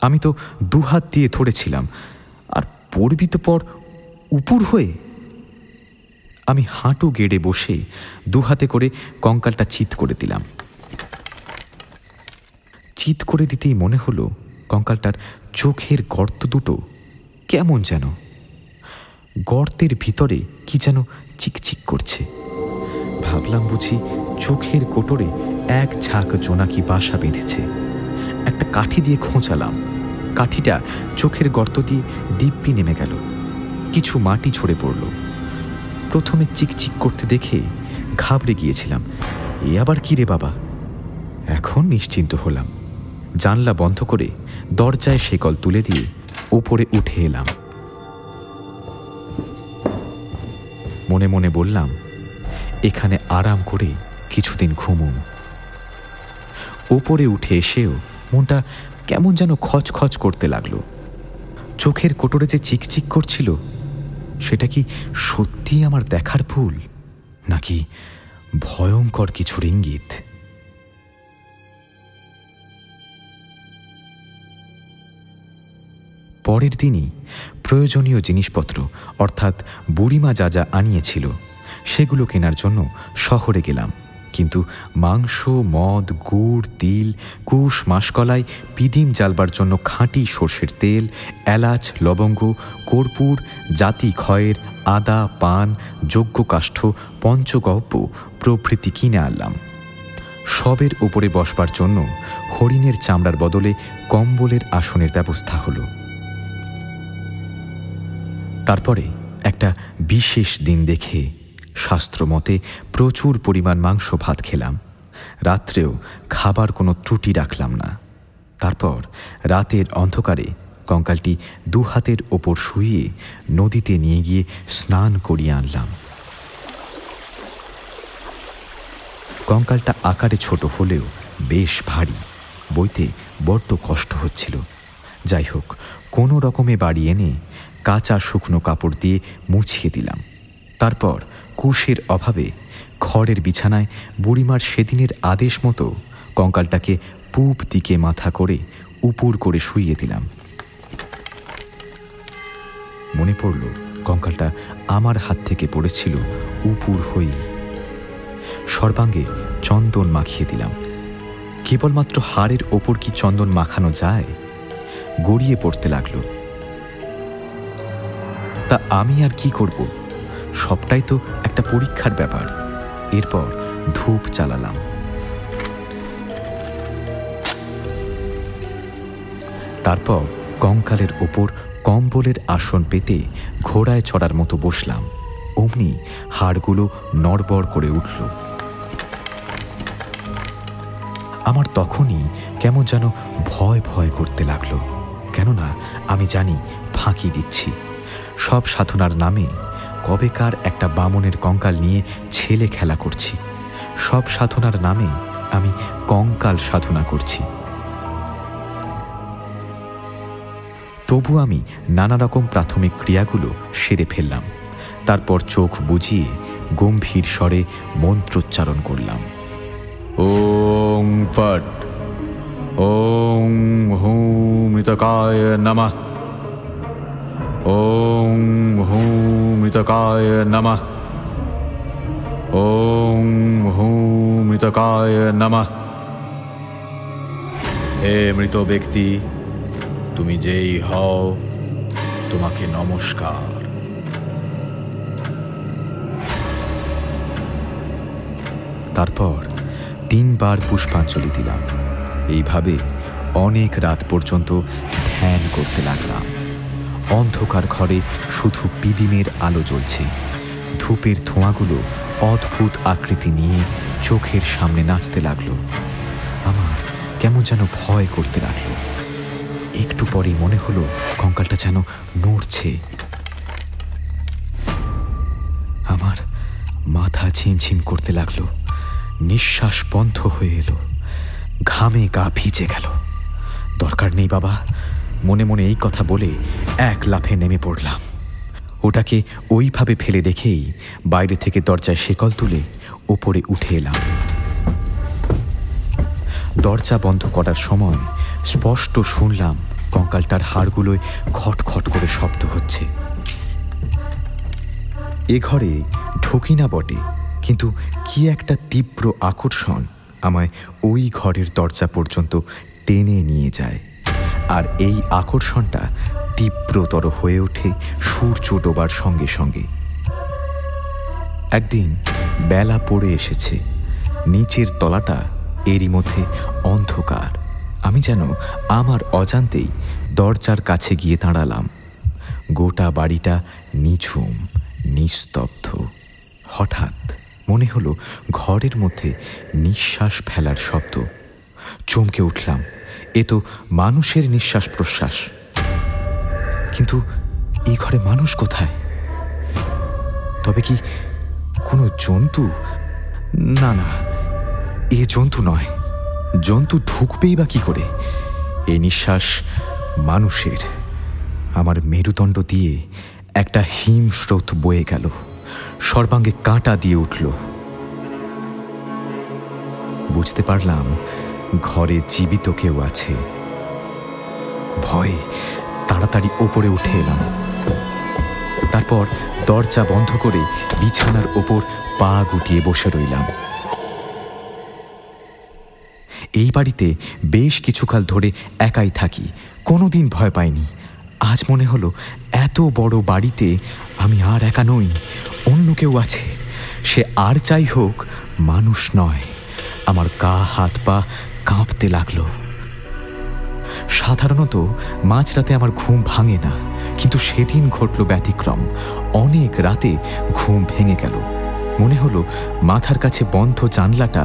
আমি তো 2 হাত দিয়ে ধরেছিলাম, আর পড়বি তো পর উপুর হয়ে। আমি হাঁটু গেড়ে বসে 2 হাতে করে কঙ্কালটা চিৎ করে দিলাম। চিৎ করে দিতেই মনে হলো কঙ্কালটার চোখের গর্ত দুটো কেমন যেন, গর্তের ভিতরে কি যেন চিকচিক করছে। ভাবলাম বুঝি চোখের কোটরে এক ঝাঁক জোনাকি বাসা বেঁধেছে। একটা কাঠি দিয়ে খোঁচালাম, কাঠিটা চোখের গর্ত দিয়ে দিব্যি নেমে গেল। কিছু মাটি ঝরে পড়ল। প্রথমে চিকচিক করতে দেখে ঘাবড়ে গিয়েছিলাম, এ আবার কি রে বাবা। এখন নিশ্চিন্ত হলাম। জানলা বন্ধ করে দরজায় শেকল তুলে দিয়ে উপরে উঠে এলাম। মনে মনে বললাম, এখানে আরাম করে কিছুদিন ঘুমুন। উপরে উঠে এসেও মনটা কেমন যেন খচখচ করতে লাগলো। চোখের কোটরে যে চিকচিক করছিল, সেটা কি সত্যি আমার দেখার ভুল, নাকি ভয়ঙ্কর কিছুর ইঙ্গিত? পরের দিনই প্রয়োজনীয় জিনিসপত্র অর্থাৎ বুড়িমা যা যা আনিয়েছিল সেগুলো কেনার জন্য শহরে গেলাম। কিন্তু মাংস, মদ, গুড়, তিল, কুশ, মাসকলাই, পিদিম জ্বালবার জন্য খাঁটি সর্ষের তেল, এলাচ, লবঙ্গ, কর্পূর, জাতি খয়ের, আদা, পান, যজ্ঞকাষ্ঠ, পঞ্চগব্য প্রভৃতি কিনে আনলাম। সবের উপরে বসবার জন্য হরিণের চামড়ার বদলে কম্বলের আসনের ব্যবস্থা হলো। তারপরে একটা বিশেষ দিন দেখে শাস্ত্রমতে প্রচুর পরিমাণ মাংস ভাত খেলাম। রাত্রেও খাবার কোনো ত্রুটি রাখলাম না। তারপর রাতের অন্ধকারে কঙ্কালটি 2 হাতের ওপর শুইয়ে নদীতে নিয়ে গিয়ে স্নান করিয়ে আনলাম। কঙ্কালটা আকারে ছোট হলেও বেশ ভারী, বইতে বড্ড কষ্ট হচ্ছিল। যাই হোক, কোনো রকমে বাড়ি এনে কাঁচা শুকনো কাপড় দিয়ে মুছিয়ে দিলাম। তারপর কুশের অভাবে খড়ের বিছানায় বুড়িমার সেদিনের আদেশ মতো কঙ্কালটাকে পূব দিকে মাথা করে উপুর করে শুইয়ে দিলাম। মনে পড়ল কঙ্কালটা আমার হাত থেকে পড়েছিল উপুর হয়ে। সর্বাঙ্গে চন্দন মাখিয়ে দিলাম। কেবলমাত্র হাড়ের ওপর কি চন্দন মাখানো যায়? গড়িয়ে পড়তে লাগলো। তা আমি আর কি করব? সবটাই তো একটা পরীক্ষার ব্যাপার। এরপর ধূপ জ্বালালাম। তারপর কঙ্কালের ওপর কম্বলের আসন পেতে ঘোড়ায় চড়ার মতো বসলাম। অমনি হাড়গুলো নড়বড় করে উঠল। আমার তখনই কেমন যেন ভয় ভয় করতে লাগলো, কেননা আমি জানি ফাঁকি দিচ্ছি। সব সাধনার নামে কবেকার একটা বামনের কঙ্কাল নিয়ে ছেলে খেলা করছি। সব সাধনার নামে আমি কঙ্কাল সাধনা করছি। তবু আমি নানা রকম প্রাথমিক ক্রিয়াগুলো সেরে ফেললাম। তারপর চোখ বুজিয়ে গম্ভীর স্বরে মন্ত্রোচ্চারণ করলাম। ওং ফট ওং হুমিতকায় নমঃ। ওং হুমিতকায় নমঃ। ওং হুমিতকায় নমঃ। হে মৃত ব্যক্তি, তুমি যেই হও, তোমাকে নমস্কার। তারপর 3 বার পুষ্পাঞ্জলি দিলাম। এইভাবে অনেক রাত পর্যন্ত ধ্যান করতে লাগলাম। অন্ধকার ঘরে শুধু পিদিমের আলো জ্বলছে। ধূপের ধোঁয়াগুলো অদ্ভুত আকৃতি নিয়ে চোখের সামনে নাচতে লাগলো। আমার কেমন যেন ভয় করতে লাগলো। একটু পরেই মনে হলো কঙ্কালটা যেন নড়ছে। আমার মাথা ঝিমঝিম করতে লাগলো। নিঃশ্বাস বন্ধ হয়ে এলো। ঘামে গা ভিজে গেল। দরকার নেই বাবা, মনে মনে এই কথা বলে এক লাফে নেমে পড়লাম। ওটাকে ওইভাবে ফেলে রেখেই বাইরে থেকে দরজায় শেকল তুলে ওপরে উঠে এলাম। দরজা বন্ধ করার সময় স্পষ্ট শুনলাম কঙ্কালটার হাড়গুলোয় খটখট করে শব্দ হচ্ছে। এ ঘরে ঢুকি না বটে, কিন্তু কি একটা তীব্র আকর্ষণ আমায় ওই ঘরের দরজা পর্যন্ত টেনে নিয়ে যায়। আর এই আকর্ষণটা তীব্রতর হয়ে ওঠে সূর্য ডোবার সঙ্গে সঙ্গে। একদিন বেলা পড়ে এসেছে। নিচের তলাটা এরই মধ্যে অন্ধকার। আমি যেন আমার অজান্তেই দরজার কাছে গিয়ে দাঁড়ালাম। গোটা বাড়িটা নিঝুম, নিস্তব্ধ। হঠাৎ মনে হলো ঘরের মধ্যে নিঃশ্বাস ফেলার শব্দ। চমকে উঠলাম। এ তো মানুষের নিঃশ্বাস প্রশ্বাস। কিন্তু এই ঘরে মানুষ কোথায়? তবে কি কোনো জন্তু? না না, এ জন্তু নয়। জন্তু ঢুকবেই বা কি করে? এই নিঃশ্বাস মানুষের। আমার মেরুদণ্ড দিয়ে একটা হিমস্রোত বয়ে গেল। সর্বাঙ্গে কাঁটা দিয়ে উঠল। বুঝতে পারলাম ঘরে জীবিত কেউ আছে। ভয়ে তাড়াতাড়ি ওপরে উঠে এলাম। তারপর দরজা বন্ধ করে বিছানার ওপর পা গুটিয়ে বসে রইলাম। এই বাড়িতে বেশ কিছুকাল ধরে একাই থাকি, কোনোদিন ভয় পাইনি। আজ মনে হলো এত বড় বাড়িতে আমি আর একা নই, অন্য কেউ আছে। সে আর যাই হোক, মানুষ নয়। আমার গা হাত পা কাঁপতে লাগলো। সাধারণত মাঝরাতে আমার ঘুম ভাঙে না, কিন্তু সেদিন ঘটল ব্যতিক্রম। অনেক রাতে ঘুম ভেঙে গেল। মনে হলো মাথার কাছে বন্ধ জানলাটা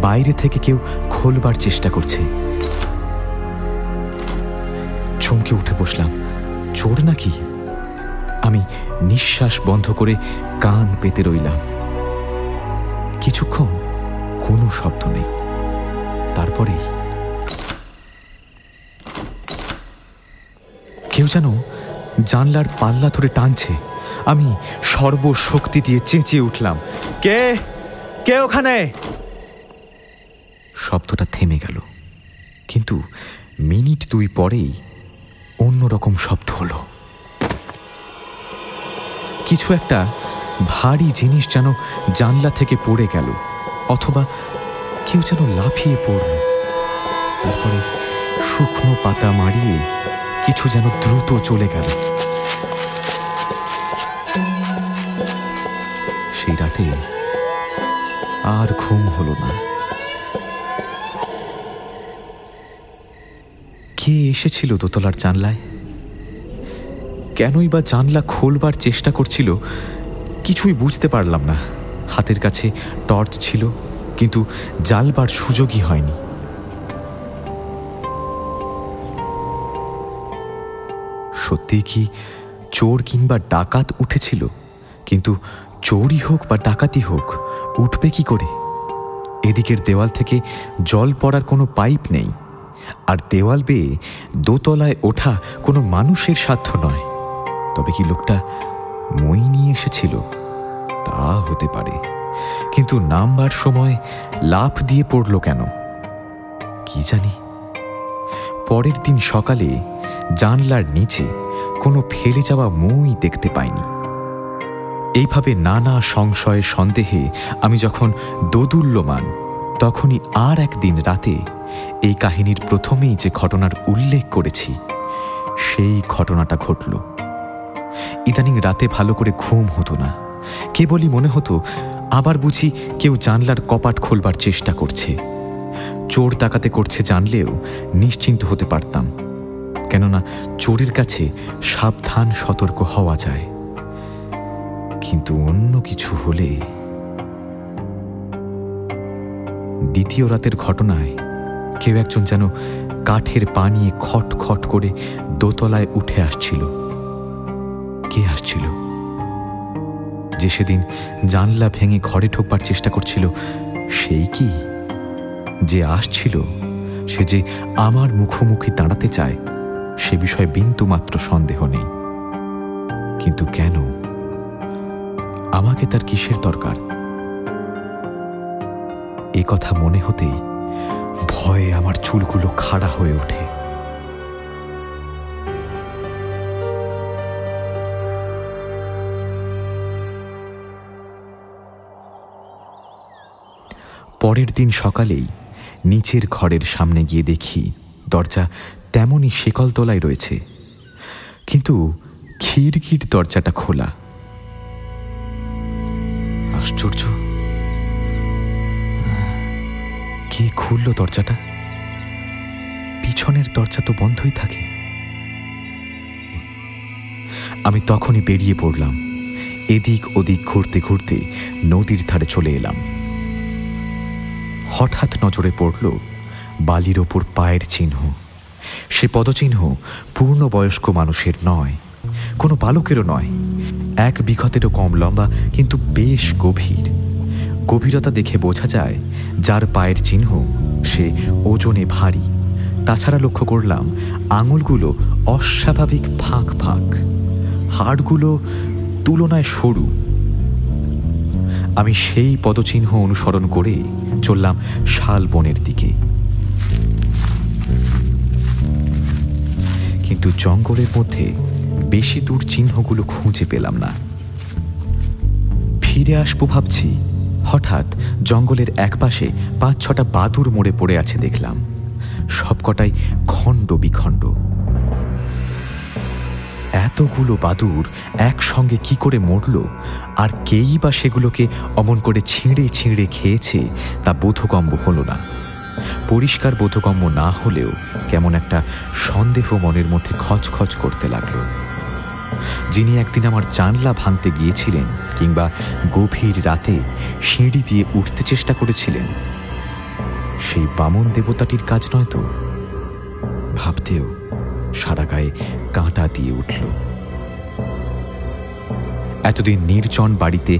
বাইরে থেকে কেউ খোলবার চেষ্টা করছে। চমকে উঠে বসলাম। চোর নাকি? আমি নিঃশ্বাস বন্ধ করে কান পেতে রইলাম। কিছুক্ষণ কোনো শব্দ নেই। তারপরেই কেউ যেন জানলার পাল্লা ধরে টানছে। আমি সর্বশক্তি দিয়ে চেঁচিয়ে উঠলাম, কে কে ওখানে? শব্দটা থেমে গেল, কিন্তু মিনিট 2 পরেই অন্যরকম শব্দ হলো। কিছু একটা ভারী জিনিস যেন জানলা থেকে পড়ে গেল, অথবা কেউ যেন লাফিয়ে পড়ল। তারপরে শুকনো পাতা মারিয়ে কিছু যেন দ্রুত চলে গেল। সেই রাতে আর ঘুম হলো না। কে এসেছিল দোতলার জানলায়? কেনই বা জানলা খোলবার চেষ্টা করছিল কিছুই বুঝতে পারলাম না। হাতের কাছে টর্চ ছিল, কিন্তু জ্বালবার সুযোগই হয়নি। সত্যি কি চোর কিংবা ডাকাত উঠেছিল? কিন্তু চোরই হোক বা ডাকাতি হোক, উঠবে কি করে? এদিকের দেওয়াল থেকে জল পড়ার কোনো পাইপ নেই, আর দেওয়াল বেয়ে দোতলায় ওঠা কোনো মানুষের সাধ্য নয়। তবে কি লোকটা মই নিয়ে এসেছিল? তা হতে পারে, কিন্তু নামবার সময় লাফ দিয়ে পড়ল কেন কি জানি। পরের দিন সকালে জানলার নিচে কোনো ফেলে যাওয়া মই দেখতে পাইনি। এইভাবে নানা সংশয়ে সন্দেহে আমি যখন দোদুল্যমান, তখনই আর একদিন রাতে এই কাহিনীর প্রথমেই যে ঘটনার উল্লেখ করেছি সেই ঘটনাটা ঘটল। ইদানিং রাতে ভালো করে ঘুম হতো না। কেবলই মনে হতো আবার বুঝি কেউ জানলার কপাট খোলবার চেষ্টা করছে। চোর ডাকাতে করছে জানলেও নিশ্চিন্ত হতে পারতাম, কেননা চোরের কাছে সাবধান সতর্ক হওয়া যায়। কিন্তু অন্য কিছু হলে। দ্বিতীয় রাতের ঘটনায় কেউ একজন যেন কাঠের পা নিয়ে খট খট করে দোতলায় উঠে আসছিল। কে আসছিল? যে সেদিন জানলা ভেঙে ঘরে ঢোকবার চেষ্টা করছিল সেই কি? যে আসছিল সে যে আমার মুখোমুখি দাঁড়াতে চায় সে বিষয়ে বিন্দুমাত্র সন্দেহ নেই। কিন্তু কেন? আমাকে তার কিসের দরকার? এ কথা মনে হতেই ভয়ে আমার চুলগুলো খাড়া হয়ে ওঠে। পরের দিন সকালেই নিচের ঘরের সামনে গিয়ে দেখি দরজা তেমনই শেকলতলায় রয়েছে, কিন্তু খিড়কির দরজাটা খোলা। আশ্চর্য! কে খুলল দরজাটা? পিছনের দরজা তো বন্ধই থাকে। আমি তখনই বেরিয়ে পড়লাম। এদিক ওদিক ঘুরতে ঘুরতে নদীর ধারে চলে এলাম। হঠাৎ নজরে পড়ল বালির ওপর পায়ের চিহ্ন। সে পদচিহ্ন পূর্ণবয়স্ক মানুষের নয়, কোনো বালকেরও নয়। 1 বিঘতেরও কম লম্বা, কিন্তু বেশ গভীর। গভীরতা দেখে বোঝা যায় যার পায়ের চিহ্ন সে ওজনে ভারী। তাছাড়া লক্ষ্য করলাম আঙুলগুলো অস্বাভাবিক ফাঁক ফাঁক, হাড়গুলো তুলনায় সরু। আমি সেই পদচিহ্ন অনুসরণ করে চললাম শালবনের দিকে। কিন্তু জঙ্গলের মধ্যে বেশি দূর চিহ্নগুলো খুঁজে পেলাম না। ফিরে আসবো ভাবছি, হঠাৎ জঙ্গলের একপাশে 5-6টা বাদুড় মরে পড়ে আছে দেখলাম। সবকটাই খণ্ড বিখণ্ড। এতগুলো বাদুড় একসঙ্গে কি করে মরল, আর কেই বা সেগুলোকে অমন করে ছিঁড়ে ছিঁড়ে খেয়েছে তা বোধগম্য হলো না। পরিষ্কার বোধগম্য না হলেও কেমন একটা সন্দেহ মনের মধ্যে খচখচ করতে লাগলো। যিনি একদিন আমার জানলা ভাঙতে গিয়েছিলেন কিংবা গভীর রাতে সিঁড়ি দিয়ে উঠতে চেষ্টা করেছিলেন, সেই বামন দেবতাটির কাজ নয় তো? ভাবতেও সারা গায়ে কাঁটা দিয়ে উঠল। এতদিন নির্জন বাড়িতে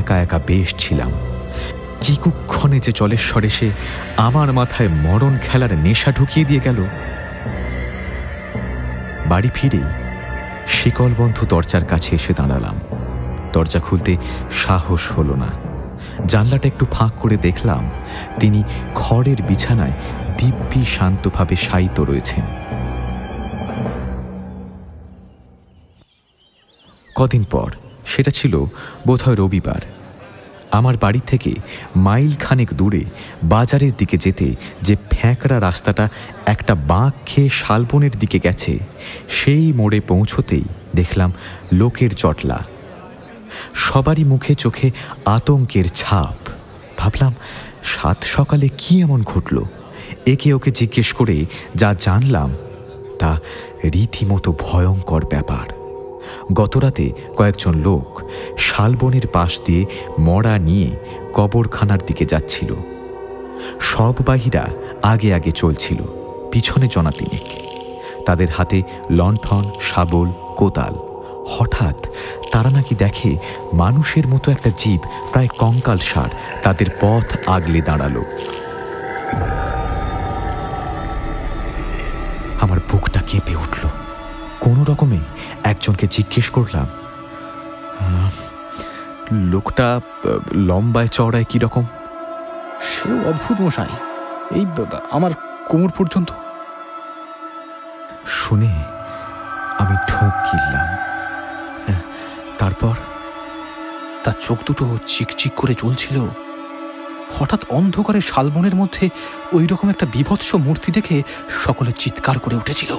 একা একা বেশ ছিলাম। কি কুক্ষণে যে জলেশ্বরে সে আমার মাথায় মরণ খেলার নেশা ঢুকিয়ে দিয়ে গেল। বাড়ি ফিরেই শিকলবন্ধ দরজার কাছে এসে দাঁড়ালাম। দরজা খুলতে সাহস হলো না। জানলাটা একটু ফাঁক করে দেখলাম তিনি খড়ের বিছানায় দিব্যি শান্তভাবে শায়িত রয়েছেন। কদিন পর, সেটা ছিল বোধহয় রবিবার, আমার বাড়ি থেকে মাইল খানেক দূরে বাজারের দিকে যেতে যে ফ্যাঁকড়া রাস্তাটা একটা বাঁক খেয়ে শালবনের দিকে গেছে, সেই মোড়ে পৌঁছতেই দেখলাম লোকের জটলা। সবারই মুখে চোখে আতঙ্কের ছাপ। ভাবলাম, সাত সকালে কি এমন ঘটল? একে ওকে জিজ্ঞেস করে যা জানলাম তা রীতিমতো ভয়ঙ্কর ব্যাপার। গতরাতে কয়েকজন লোক শালবনের পাশ দিয়ে মরা নিয়ে কবরখানার দিকে যাচ্ছিল। সব বাহিরা আগে আগে চলছিল, পিছনে জনা তিনেক। তাদের হাতে লণ্ঠন, শাবল, কোদাল। হঠাৎ তারা নাকি দেখে মানুষের মতো একটা জীব প্রায় কঙ্কালসার তাদের পথ আগলে দাঁড়ালো। আমার বুকটা কেঁপে উঠল। কোনো রকমে একজনকে জিজ্ঞেস করলাম, লোকটা লম্বায় চওড়ায় কিরকম? সে অদ্ভুত মশাই, এই আমার কোমর পর্যন্ত। শুনে আমি ঢোক গিললাম। তারপর তার চোখ দুটো চিকচিক করে জ্বলছিল। হঠাৎ অন্ধকারে শালবনের মধ্যে ওই রকম একটা বীভৎস মূর্তি দেখে সকলে চিৎকার করে উঠেছিল।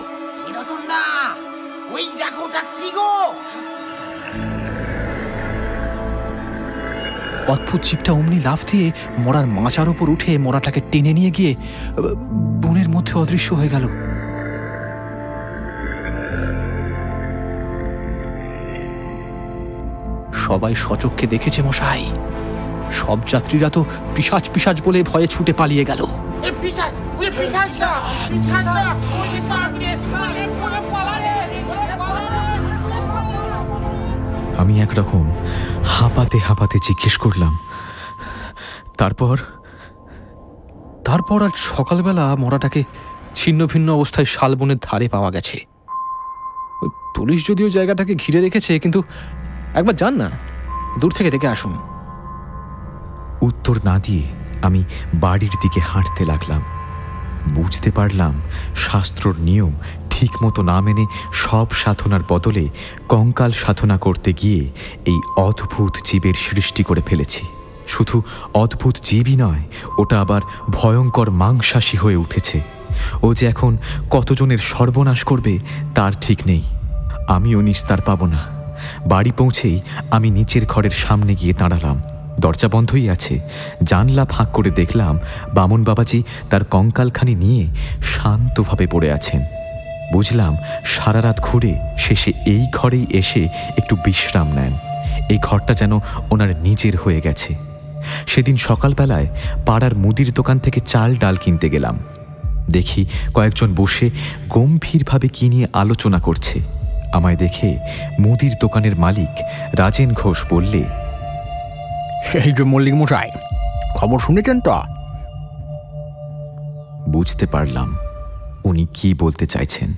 অদ্ভুত জীবটা অমনি লাফ দিয়ে মরার মাচার উপর উঠে মরাটাকে টেনে নিয়ে গিয়ে বনের মধ্যে অদৃশ্য হয়ে গেল। সবাই সচক্ষে দেখেছে মশাই। সব যাত্রীরা তো পিশাচ পিশাচ বলে ভয়ে ছুটে পালিয়ে গেল। আমি একরকম হাঁপাতে হাঁপাতে জিজ্ঞেস করলাম, তারপর? আজ সকালবেলা মরাটাকে ছিন্ন ভিন্ন অবস্থায় শালবনের ধারে পাওয়া গেছে। ওই পুলিশ যদিও জায়গাটাকে ঘিরে রেখেছে, কিন্তু একবার যান না, দূর থেকে দেখে আসুন। উত্তর না দিয়ে আমি বাড়ির দিকে হাঁটতে লাগলাম। বুঝতে পারলাম, শাস্ত্রর নিয়ম ঠিক মতো না মেনে সব সাধনার বদলে কঙ্কাল সাধনা করতে গিয়ে এই অদ্ভুত জীবের সৃষ্টি করে ফেলেছি। শুধু অদ্ভুত জীবই নয়, ওটা আবার ভয়ঙ্কর মাংসাশী হয়ে উঠেছে। ও যে এখন কতজনের সর্বনাশ করবে তার ঠিক নেই। আমিও নিস্তার পাব না। বাড়ি পৌঁছেই আমি নিচের ঘরের সামনে গিয়ে দাঁড়ালাম। দরজা বন্ধই আছে। জানলা ফাঁক করে দেখলাম বামন বাবাজি তার কঙ্কালখানি নিয়ে শান্তভাবে পড়ে আছেন। বুঝলাম সারা রাত ঘুরে শেষে এই ঘরেই এসে একটু বিশ্রাম নেন। এই ঘরটা যেন ওনার নিজের হয়ে গেছে। সেদিন সকালবেলায় পাড়ার মুদির দোকান থেকে চাল ডাল কিনতে গেলাম। দেখি কয়েকজন বসে গম্ভীরভাবে কি নিয়ে আলোচনা করছে। আমায় দেখে মুদির দোকানের মালিক রাজেন ঘোষ বললে, এই যে মল্লিক মশাই, খবর শুনেছেন তো? বুঝতে পারলাম উনি কি বলতে চাইছেন,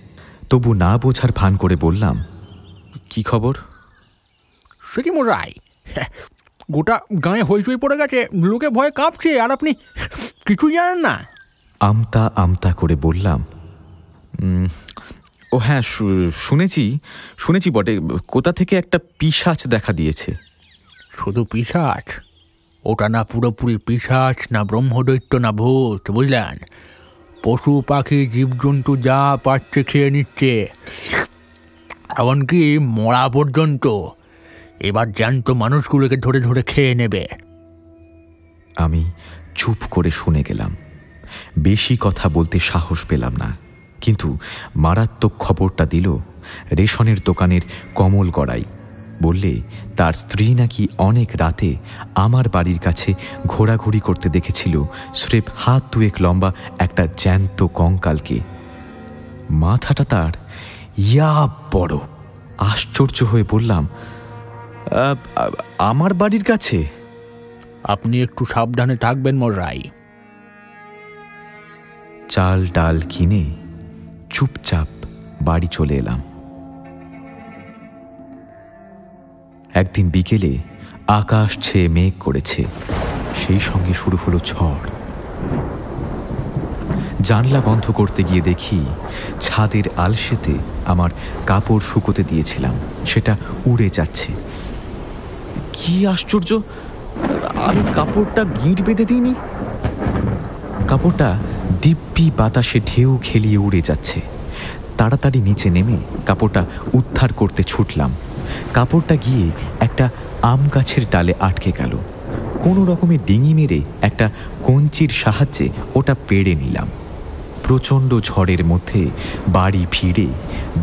তবু না বোঝার ভান করে বললাম, কি খবর? সে কি মশাই, গোটা গায়ে হইচই পড়ে গেছে, লোকে ভয়ে কাঁপছে, আর আপনি কিছুই জানেন না? আমতা আমতা করে বললাম, ও হ্যাঁ, শুনেছি বটে। কোথা থেকে একটা পিশাচ দেখা দিয়েছে। শুধু পিশাচ? ওটা না পুরোপুরি পিশাচ, না ব্রহ্মদৈত্য, না ভূত, বুঝলেন? পশু পাখি জীবজন্তু যা পাচ্ছে খেয়ে নিচ্ছে, এমনকি মরা পর্যন্ত। এবার জ্যান্ত মানুষগুলোকে ধরে ধরে খেয়ে নেবে। আমি চুপ করে শুনে গেলাম। বেশি কথা বলতে সাহস পেলাম না। কিন্তু মারাত্মক খবরটা দিল রেশনের দোকানের কমল গড়াই। বললে তার স্ত্রী নাকি অনেক রাতে আমার বাড়ির কাছে ঘোরাঘুরি করতে দেখেছিল স্রেফ হাত দুয়েক লম্বা একটা জ্যান্ত কঙ্কালকে। মাথাটা তার ইয়া বড়। আশ্চর্য হয়ে বললাম, আমার বাড়ির কাছে? আপনি একটু সাবধানে থাকবেন মশাই। চাল ডাল কিনে চুপচাপ বাড়ি চলে এলাম। একদিন বিকেলে আকাশ ছেয়ে মেঘ করেছে, সেই সঙ্গে শুরু হলো ঝড়। জানলা বন্ধ করতে গিয়ে দেখি ছাদের আলসেতে আমার কাপড় শুকোতে দিয়েছিলাম, সেটা উড়ে যাচ্ছে। কি আশ্চর্য, আমি কাপড়টা গিঁট বেঁধে দিইনি। কাপড়টা দিব্যি বাতাসে ঢেউ খেলিয়ে উড়ে যাচ্ছে। তাড়াতাড়ি নিচে নেমে কাপড়টা উদ্ধার করতে ছুটলাম। কাপড়টা গিয়ে একটা আম গাছের ডালে আটকে গেল। কোনো রকমে ডিঙি মেরে একটা কঞ্চির সাহায্যে ওটা পেড়ে নিলাম। প্রচণ্ড ঝড়ের মধ্যে বাড়ি ফিরে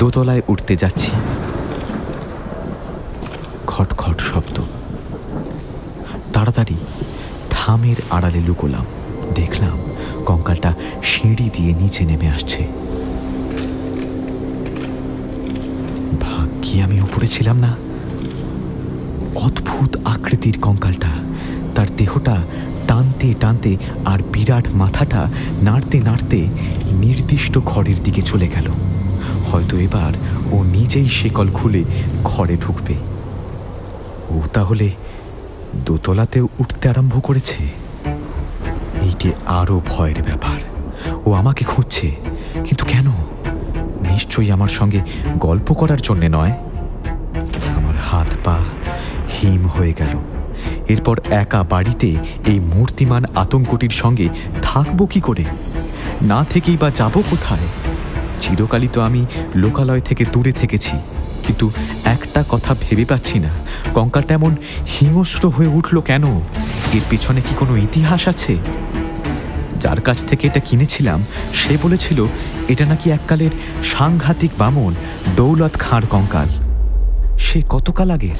দোতলায় উঠতে যাচ্ছি। খটখট শব্দ। তাড়াতাড়ি থামের আড়ালে লুকোলাম। দেখলাম কঙ্কালটা সিঁড়ি দিয়ে নিচে নেমে আসছে। ভাগ্যি আমি উপরে ছিলাম না। অদ্ভুত আকৃতির কঙ্কালটা, তার দেহটা টানতে টানতে আর বিরাট মাথাটা নাড়তে নাড়তে নির্দিষ্ট ঘরের দিকে চলে গেল। হয়তো এবার ও নিজেই শেকল খুলে ঘরে ঢুকবে। ও তাহলে দোতলাতেও উঠতে আরম্ভ করেছে। এইটি আরো ভয়ের ব্যাপার। ও আমাকে খুঁজছে, কিন্তু কেন? নিশ্চয়ই আমার সঙ্গে গল্প করার জন্যে নয়। আমার হাত পা হিম হয়ে গেল। এরপর একা বাড়িতে এই মূর্তিমান আতঙ্কটির সঙ্গে থাকবো কি করে? না থেকেই বা যাব কোথায়? চিরকালই তো আমি লোকালয় থেকে দূরে থেকেছি, কিন্তু একটা কথা ভেবে পাচ্ছি না, কঙ্কালটা এমন হিংস্র হয়ে উঠল কেন? এর পিছনে কি কোনো ইতিহাস আছে? যার কাছ থেকে এটা কিনেছিলাম সে বলেছিল এটা নাকি এককালের সাংঘাতিক বামন দৌলত খাঁর কঙ্কাল। সে কতকাল আগের?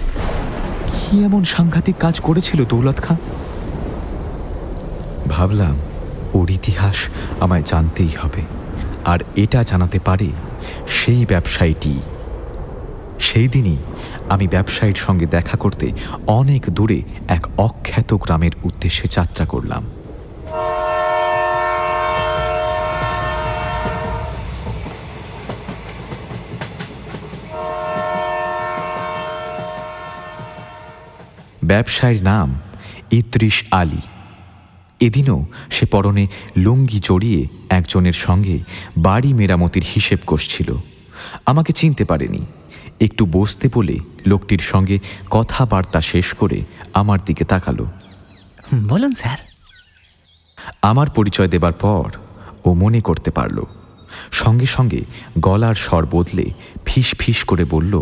কি এমন সাংঘাতিক কাজ করেছিল দৌলত খাঁ? ভাবলাম ওর ইতিহাস আমায় জানতেই হবে, আর এটা জানাতে পারে সেই ব্যবসায়ীটি। সেই দিনই আমি ব্যবসায়ীর সঙ্গে দেখা করতে অনেক দূরে এক অখ্যাত গ্রামের উদ্দেশ্যে যাত্রা করলাম। ব্যবসায়ীর নাম ইদ্রিস আলী। এদিনও সে পরনে লুঙ্গি জড়িয়ে একজনের সঙ্গে বাড়ি মেরামতির হিসেব কষছিল। আমাকে চিনতে পারেনি। একটু বসতে বলে লোকটির সঙ্গে কথাবার্তা শেষ করে আমার দিকে তাকালো। বলুন স্যার। আমার পরিচয় দেবার পর ও মনে করতে পারল। সঙ্গে সঙ্গে গলার স্বর বদলে ফিস ফিস করে বলল,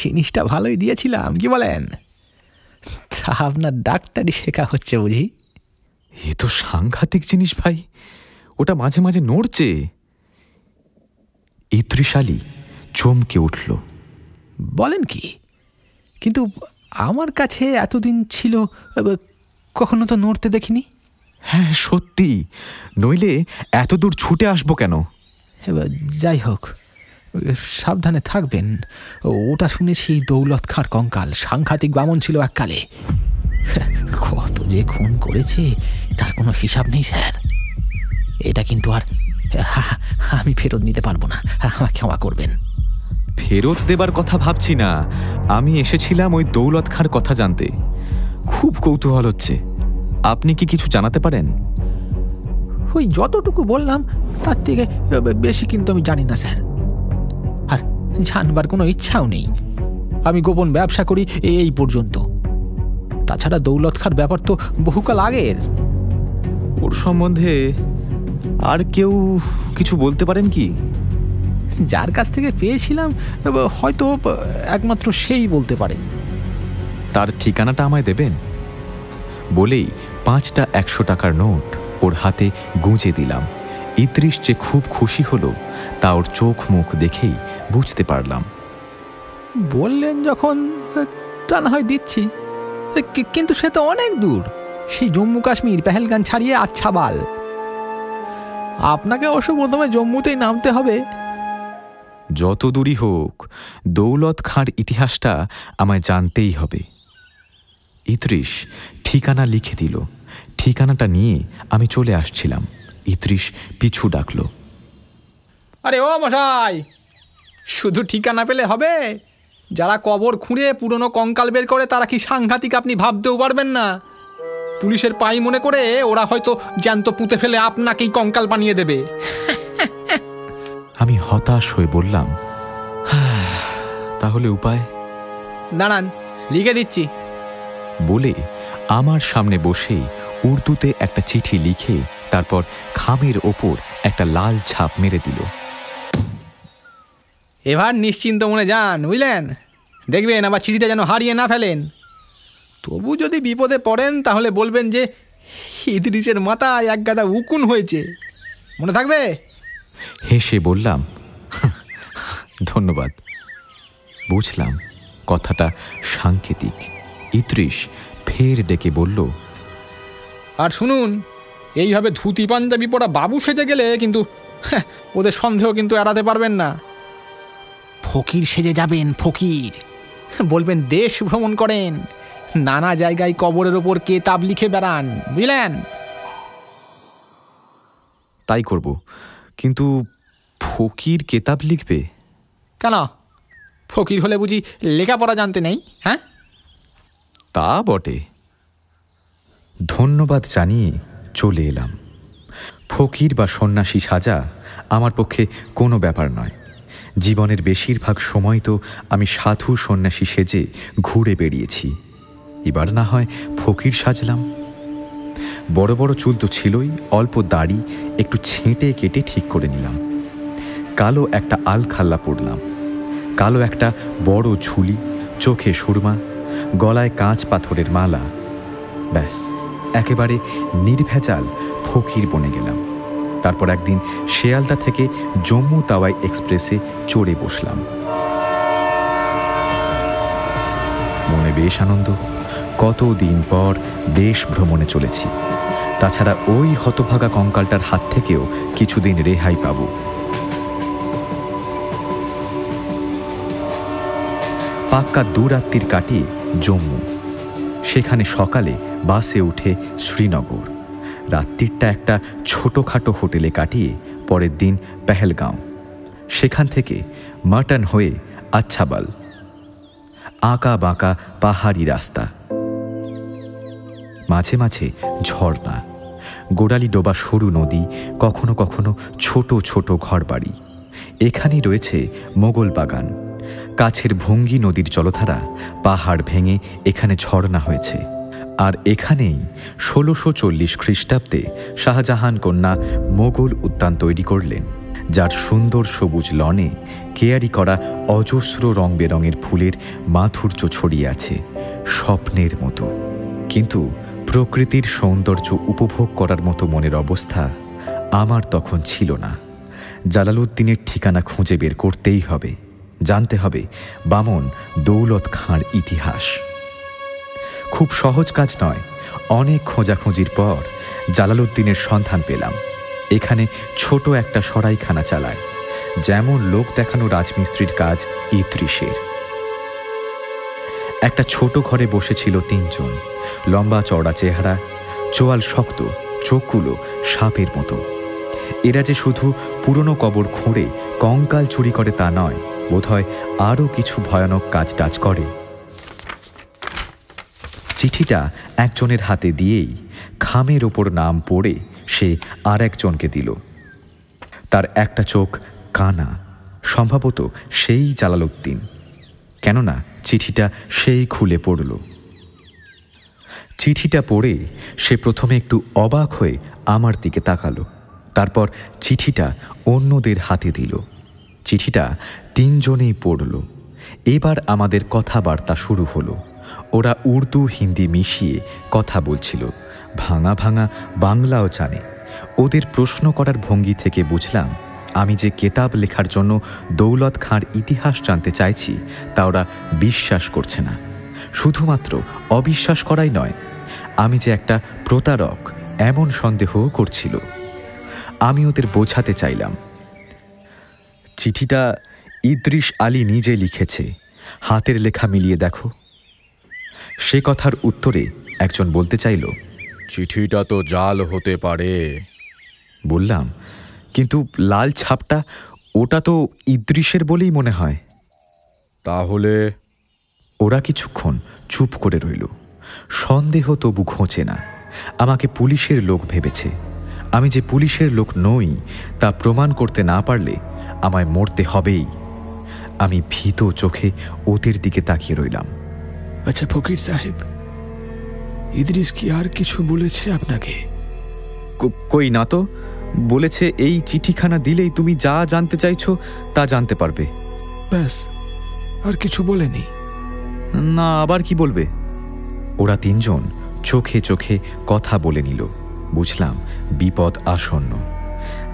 জিনিসটা ভালোই দিয়েছিলাম, কি বলেন? তা আপনার ডাক্তারি শেখা হচ্ছে বুঝি? এ তো সাংঘাতিক জিনিস ভাই, ওটা মাঝে মাঝে নড়ছে। ইদ্রিস আলী চমকে উঠল। বলেন কি? কিন্তু আমার কাছে এতদিন ছিল, কখনো তো নড়তে দেখিনি। হ্যাঁ সত্যি, নইলে এত দূর ছুটে আসবো কেন? যাই হোক, সাবধানে থাকবেন। ওটা শুনেছি দৌলত খাঁর কঙ্কাল সাংঘাতিক বামন ছিল এককালে। কত যে খুন করেছে তার কোনো হিসাব নেই স্যার। এটা কিন্তু আর আমি ফেরত নিতে পারবো না, আমাকে ক্ষমা করবেন। ফেরত দেবার কথা ভাবছি না, আমি এসেছিলাম ওই দৌলত খাঁর কথা জানতে। খুব কৌতূহল হচ্ছে, আপনি কি কিছু জানাতে পারেন? ওই যতটুকু বললাম তার থেকে বেশি কিন্তু আমি জানি না স্যার, আর জানবার কোনো ইচ্ছাও নেই। আমি গোপন ব্যবসা করি এই পর্যন্ত। তাছাড়া দৌলত খাঁর ব্যাপার তো বহুকাল আগের। ওর সম্বন্ধে আর কেউ কিছু বলতে পারেন কি? যার কাছ থেকে পেয়েছিলাম হয়তো একমাত্র সেই বলতে পারে। তার ঠিকানাটা আমায় দেবেন? বলেই 5টা 100 টাকার নোট ওর হাতে গুঁজে দিলাম। ইদ্রিস যে খুব খুশি হলো তা ওর চোখ মুখ দেখেই বুঝতে পারলাম। বললেন যখন, তা না হয় দিচ্ছি, কিন্তু সে তো অনেক দূর, সেই জম্মু কাশ্মীর পেহেলগান ছাড়িয়ে আচ্ছাবাল। আপনাকে অবশ্য প্রথমে জম্মুতেই নামতে হবে। যত দূরই হোক, দৌলত খাঁর ইতিহাসটা আমায় জানতেই হবে। ইদ্রিস ঠিকানা লিখে দিল। ঠিকানাটা নিয়ে আমি চলে আসছিলাম। ইদ্রিস পিছু ডাকল। আরে ও মশাই, শুধু ঠিকানা পেলে হবে? যারা কবর খুঁড়ে পুরনো কঙ্কাল বের করে তারা কি সাংঘাতিক আপনি ভাবতেও পারবেন না। পুলিশের পাই মনে করে ওরা হয়তো জ্যান্ত পুঁতে ফেলে আপনাকেই কঙ্কাল বানিয়ে দেবে। আমি হতাশ হয়ে বললাম, তাহলে উপায়? দাঁড়ান, লিখে দিচ্ছি। বলে আমার সামনে বসে উর্দুতে একটা চিঠি লিখে তারপর খামের ওপর একটা লাল ছাপ মেরে দিল। এবার নিশ্চিন্ত মনে যান, বুঝলেন? দেখবেন আবার চিঠিটা যেন হারিয়ে না ফেলেন। তবু যদি বিপদে পড়েন তাহলে বলবেন যে ইদ্রিসের মাথায় এক গাদা উকুন হয়েছে, মনে থাকবে? হেসে বললাম, ধন্যবাদ। বুঝলাম কথাটা সাংকেতিক। ইদ্রিস ফের ডেকে বলল, আর শুনুন, এইভাবে ধুতি পাঞ্জাবি পরা বাবু সেজে গেলে কিন্তু ওদের সন্দেহ কিন্তু এড়াতে পারবেন না। ফকির সেজে যাবেন, ফকির। বলবেন দেশ ভ্রমণ করেন, নানা জায়গায় কবরের ওপর কেতাব লিখে বেড়ান, বুঝলেন? তাই করব, কিন্তু ফকির কেতাব লিখবে কেন? ফকির হলে বুঝি লেখাপড়া জানতে নেই? হ্যাঁ, তা বটে। ধন্যবাদ জানিয়ে চলে এলাম। ফকির বা সন্ন্যাসী সাজা আমার পক্ষে কোনো ব্যাপার নয়। জীবনের বেশিরভাগ সময় তো আমি সাধু সন্ন্যাসী সেজে ঘুরে বেরিয়েছি। এবার না হয় ফকির সাজলাম। বড় বড় চুল তো ছিলই, অল্প দাড়ি একটু ছেঁটে কেটে ঠিক করে নিলাম। কালো একটা আলখাল্লা পরলাম, কালো একটা বড় ঝুলি, চোখে সুরমা, গলায় কাঁচ পাথরের মালা। ব্যাস, একেবারে নির্ভেজাল ফকির বনে গেলাম। তারপর একদিন শিয়ালদা থেকে জম্মু তাওয়াই এক্সপ্রেসে চড়ে বসলাম। মনে বেশ আনন্দ। কতদিন পর দেশ ভ্রমণে চলেছি। তাছাড়া ওই হতভাগা কঙ্কালটার হাত থেকেও কিছুদিন রেহাই পাব। পাক্কা 2 রাত্রির কাটিয়ে জম্মু, সেখানে সকালে বাসে উঠে শ্রীনগর, রাত্রিটা একটা ছোটোখাটো হোটেলে কাটিয়ে পরের দিন পেহেলগাঁও, সেখান থেকে মাটন হয়ে আচ্ছাবাল। আঁকা বাঁকা পাহাড়ি রাস্তা, মাঝে মাঝে ঝর্ণা, গোড়ালি ডোবা সরু নদী, কখনো কখনো ছোট ছোট ঘরবাড়ি। এখানেই রয়েছে মোগল বাগান। কাছের ভঙ্গি নদীর জলধারা পাহাড় ভেঙে এখানে ঝর্ণা হয়েছে। আর এখানেই 1640 খ্রিস্টাব্দে শাহজাহান কন্যা মোগল উদ্যান তৈরি করলেন, যার সুন্দর সবুজ লনে কেয়ারি করা অজস্র রং বেরঙের ফুলের মাধুর্য ছড়িয়ে আছে স্বপ্নের মতো। কিন্তু প্রকৃতির সৌন্দর্য উপভোগ করার মতো মনের অবস্থা আমার তখন ছিল না। জালালউদ্দিনের ঠিকানা খুঁজে বের করতেই হবে, জানতে হবে বামন দৌলত খাঁর ইতিহাস। খুব সহজ কাজ নয়। অনেক খোঁজাখুঁজির পর জালালউদ্দিনের সন্ধান পেলাম। এখানে ছোট একটা সরাইখানা চালায়, যেমন লোক দেখানো রাজমিস্ত্রির কাজ ইদ্রিসের। একটা ছোট ঘরে বসেছিল 3 জন, লম্বা চওড়া চেহারা, চোয়াল শক্ত, চোখগুলো সাপের মতো। এরা যে শুধু পুরনো কবর খুঁড়ে কঙ্কাল চুরি করে তা নয়, বোধহয় আরও কিছু ভয়ানক কাজ টাজ করে। চিঠিটা একজনের হাতে দিয়েই খামের ওপর নাম পড়ে সে আর একজনকে দিল। তার একটা চোখ কানা, সম্ভবত সেই জালালউদ্দিন, কেননা চিঠিটা সেই খুলে পড়ল। চিঠিটা পড়ে সে প্রথমে একটু অবাক হয়ে আমার দিকে তাকালো, তারপর চিঠিটা অন্যদের হাতে দিল। চিঠিটা 3 জনেই পড়ল। এবার আমাদের কথাবার্তা শুরু হলো। ওরা উর্দু হিন্দি মিশিয়ে কথা বলছিল, ভাঙা ভাঙা বাংলাও জানে। ওদের প্রশ্ন করার ভঙ্গি থেকে বুঝলাম আমি যে কেতাব লেখার জন্য দৌলত খাঁর ইতিহাস জানতে চাইছি তা ওরা বিশ্বাস করছে না। শুধুমাত্র অবিশ্বাস করাই নয়, আমি যে একটা প্রতারক এমন সন্দেহ করছিল। আমি ওদের বোঝাতে চাইলাম, চিঠিটা ইদ্রিস আলী নিজে লিখেছে, হাতের লেখা মিলিয়ে দেখো। সে কথার উত্তরে একজন বলতে চাইল, চিঠিটা তো জাল হতে পারে। বললাম, কিন্তু লাল ছাপটা ওটা তো ইদ্রিসের বলেই মনে হয়। তাহলে? ওরা কিছুক্ষণ চুপ করে রইল। সন্দেহ তবু ঘোচে না। আমাকে পুলিশের লোক ভেবেছে। আমি যে পুলিশের লোক নই তা প্রমাণ করতে না পারলে আমায় মরতে হবেই। আমি ভীত চোখে ওদের দিকে তাকিয়ে রইলাম। আচ্ছা ফকির সাহেব, ইদ্রিস কি আর কিছু বলেছে আপনাকে? কই না তো, বলেছে এই চিঠিখানা দিলেই তুমি যা জানতে চাইছো তা জানতে পারবে। ব্যাস, আর কিছু বলেনি? না, আবার কি বলবে? ওরা তিনজন চোখে চোখে কথা বলে নিল। বুঝলাম বিপদ আসন্ন।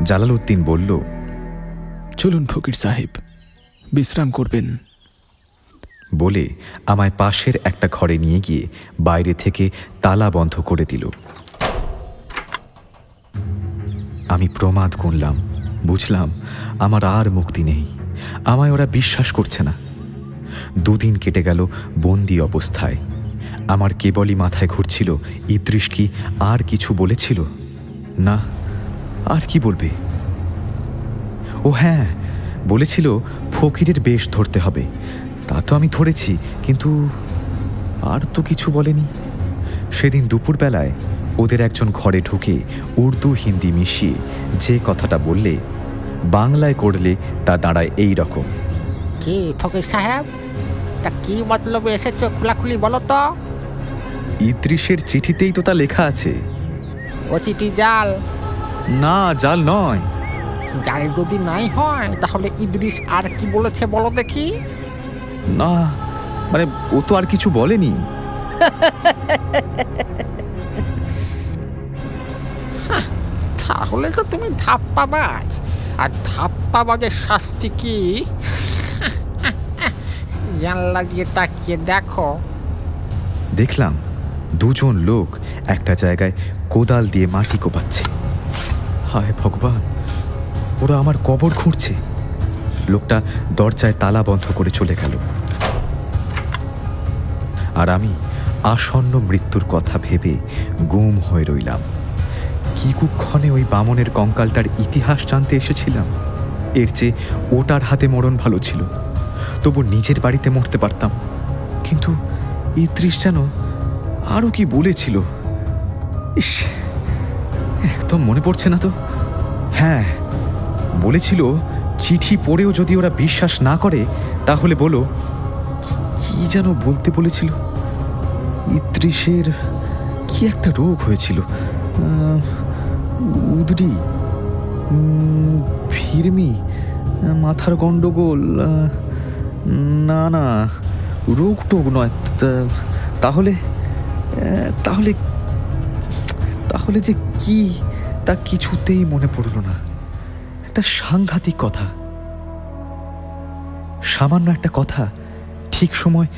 জালালউদ্দিন বলল, চলুন ফকির সাহেব, বিশ্রাম করবেন। বলে আমায় পাশের একটা ঘরে নিয়ে গিয়ে বাইরে থেকে তালা বন্ধ করে দিল। আমি প্রমাদ গুনলাম, বুঝলাম আমার আর মুক্তি নেই। আমায় ওরা বিশ্বাস করছে না। 2 দিন কেটে গেল বন্দি অবস্থায়। আমার কেবলই মাথায় ঘুরছিল, ইদ্রিস কি আর কিছু বলেছিল? না, আর কি বলবে? ও হ্যাঁ, বলেছিল ফকিরের বেশ ধরতে হবে। তা তো আমি ধরেছি, কিন্তু আর তো কিছু বলেনি। সেদিন দুপুরবেলায় ওদের একজন ঘরে ঢুকে উর্দু হিন্দি মিশিয়ে যে কথাটা বললে, বাংলায় করলে তা দাঁড়ায় এই রকম। কি ফকির সাহেব, তা কি মতলবে এসেছো খোলাখুলি বলো তো? ইদ্রিসের চিঠিতেই তো তা লেখা আছে। ও চিঠি জাল? না, জাল নয়। জাল যদি নাই হয় তাহলে ইদ্রিস আর কি বলেছে বলো দেখি? না, মানে ও তো আর কিছু বলেনি। তাহলে তো তুমি ধাপ্পাবাজ, আর ধাপ্পাবাজের শাস্তি কি জানলা দিয়ে তাকিয়ে দেখো। দেখলাম 2 জন লোক একটা জায়গায় কোদাল দিয়ে মাটি কোপাচ্ছে। হায় ভগবান, ওরা আমার কবর খুঁড়ছে। লোকটা দরজায় তালা বন্ধ করে চলে গেল। আর আমি আসন্ন মৃত্যুর কথা ভেবে গুম হয়ে রইলাম। কি কুক্ষণে ওই বামনের কঙ্কালটার ইতিহাস জানতে এসেছিলাম। এর চেয়ে ওটার হাতে মরণ ভালো ছিল। তবু নিজের বাড়িতে মরতে পারতাম। কিন্তু ইদ্রিস যেন আরও কি বলেছিল। ইস, একদম মনে পড়ছে না তো। হ্যাঁ, বলেছিল চিঠি পড়েও যদি ওরা বিশ্বাস না করে তাহলে বলো। কি যেন বলতে বলেছিল? ইদ্রিসের কি একটা রোগ হয়েছিল, উদরি, ভিরমি, মাথার গন্ডগোল। না না, রোগ টোগ নয়। তাহলে তাহলে তাহলে যে কি তা কিছুতেই মনে পড়ল না। একটা সাংঘাতিক কথা, সামান্য একটা কথা ঠিক সময়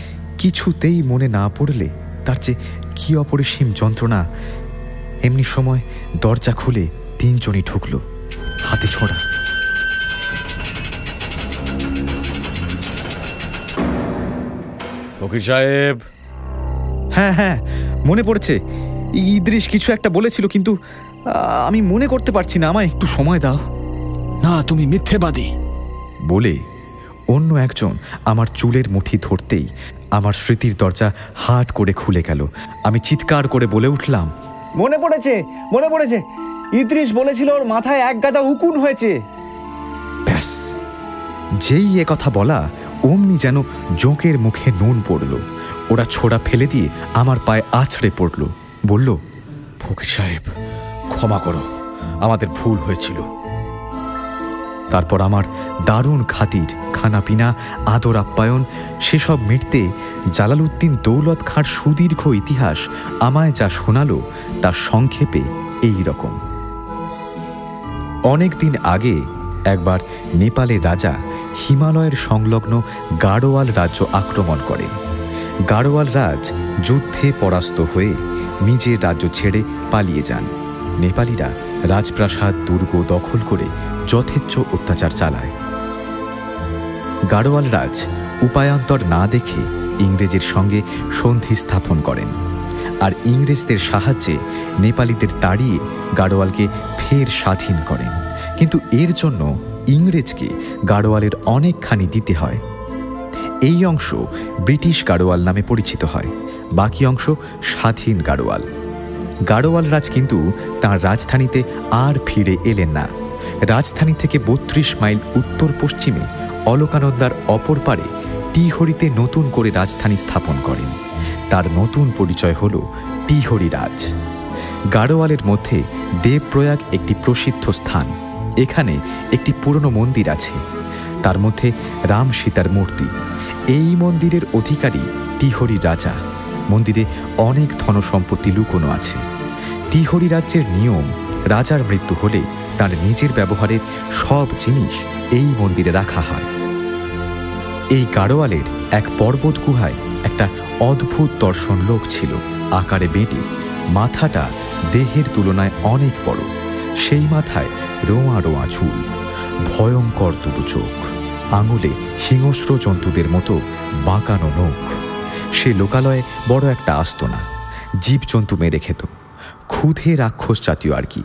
কিছুতেই মনে না পড়লে তার চেয়ে কি অপরিসীম যন্ত্রণা। এমনি সময় দরজা খুলে 3 জনই ঢুকল, হাতে ছোঁড়া। ফকির সাহেব। হ্যাঁ হ্যাঁ, মনে পড়েছে। ইদ্রিস কিছু একটা বলেছিল, কিন্তু আমি মনে করতে পারছি না। আমায় একটু সময় দাও। না, তুমি মিথ্যেবাদী বলে অন্য একজন আমার চুলের মুঠি ধরতেই আমার স্মৃতির দরজা হাট করে খুলে গেল। আমি চিৎকার করে বলে উঠলাম, মনে পড়েছে, মনে পড়েছে। ইদ্রিস বলেছিল ওর মাথায় 1 গাদা উকুন হয়েছে। ব্যাস, যেই এ কথা বলা অমনি যেন জোঁকের মুখে নুন পড়ল। ওরা ছোড়া ফেলে দিয়ে আমার পায়ে আছড়ে পড়ল। বলল, ফকির সাহেব, ক্ষমা করো, আমাদের ভুল হয়েছিল। তারপর আমার দারুণ খাতির, খানাপিনা, আদর আপ্যায়ন সেসব মিটতে জালালউদ্দিন দৌলত খাঁর সুদীর্ঘ ইতিহাস আমায় যা শোনালো তা সংক্ষেপে এই রকম। অনেক দিন আগে একবার নেপালের রাজা হিমালয়ের সংলগ্ন গাড়োয়াল রাজ্য আক্রমণ করেন। গাড়োয়াল রাজ যুদ্ধে পরাস্ত হয়ে নিজের রাজ্য ছেড়ে পালিয়ে যান। নেপালিরা রাজপ্রাসাদ, দুর্গ দখল করে যথেচ্ছ অত্যাচার চালায়। গাড়োয়াল রাজ উপায়ান্তর না দেখে ইংরেজের সঙ্গে সন্ধি স্থাপন করেন, আর ইংরেজদের সাহায্যে নেপালিদের তাড়িয়ে গাড়োয়ালকে ফের স্বাধীন করেন। কিন্তু এর জন্য ইংরেজকে গাড়োয়ালের অনেকখানি দিতে হয়। এই অংশ ব্রিটিশ গাড়োয়াল নামে পরিচিত হয়, বাকি অংশ স্বাধীন গাড়োয়াল। গাড়োয়াল রাজ কিন্তু তাঁর রাজধানীতে আর ফিরে এলেন না। রাজধানী থেকে 32 মাইল উত্তর পশ্চিমে অলকানন্দার অপর পারে টিহরিতে নতুন করে রাজধানী স্থাপন করেন। তার নতুন পরিচয় হল টিহরিরাজ। গাড়োয়ালের মধ্যে দেবপ্রয়াগ একটি প্রসিদ্ধ স্থান। এখানে একটি পুরনো মন্দির আছে, তার মধ্যে রাম সীতার মূর্তি। এই মন্দিরের অধিকারী টিহরি রাজা। মন্দিরে অনেক ধনসম্পত্তি লুকোনো আছে। টিহরি রাজ্যের নিয়ম, রাজার মৃত্যু হলে তার নিজের ব্যবহারের সব জিনিস এই মন্দিরে রাখা হয়। এই গাড়োয়ালের এক পর্বত গুহায় একটা অদ্ভুত দর্শন লোক ছিল। আকারে বেঁটে, মাথাটা দেহের তুলনায় অনেক বড়। সেই মাথায় রোঁয়া রোঁয়া চুল, ভয়ঙ্কর দুটো চোখ, আঙুলে হিংস্র জন্তুদের মতো বাঁকানো নখ। সে লোকালয়ে বড় একটা আস্তনা, জীবজন্তু মেরে খেত, ক্ষুধে রাক্ষস জাতীয় আর কি।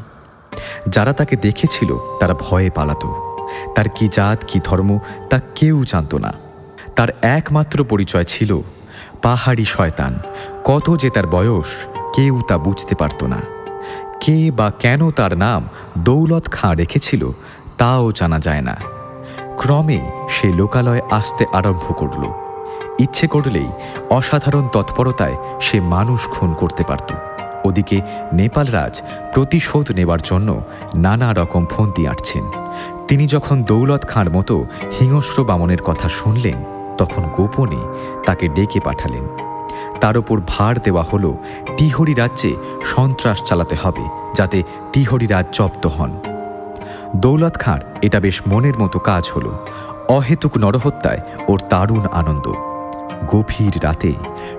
যারা তাকে দেখেছিল তারা ভয়ে পালাত। তার কি জাত কি ধর্ম তা কেউ জানত না। তার একমাত্র পরিচয় ছিল পাহাড়ি শয়তান। কত যে তার বয়স কেউ তা বুঝতে পারত না। কে বা কেন তার নাম দৌলত খাঁ রেখেছিল তাও জানা যায় না। ক্রমে সে লোকালয়ে আসতে আরম্ভ করল। ইচ্ছে করলেই অসাধারণ তৎপরতায় সে মানুষ খুন করতে পারত। ওদিকে নেপালরাজ প্রতিশোধ নেবার জন্য নানা রকম ফন্দি আঁটছেন। তিনি যখন দৌলত খাঁর মতো হিংস্র বামনের কথা শুনলেন, তখন গোপনে তাকে ডেকে পাঠালেন। তার ওপর ভার দেওয়া হলো টিহরি রাজ্যে সন্ত্রাস চালাতে হবে, যাতে টিহরি রাজ জব্দ হন। দৌলত খাঁর এটা বেশ মনের মতো কাজ হলো। অহেতুক নরহত্যায় ওর দারুণ আনন্দ। গভীর রাতে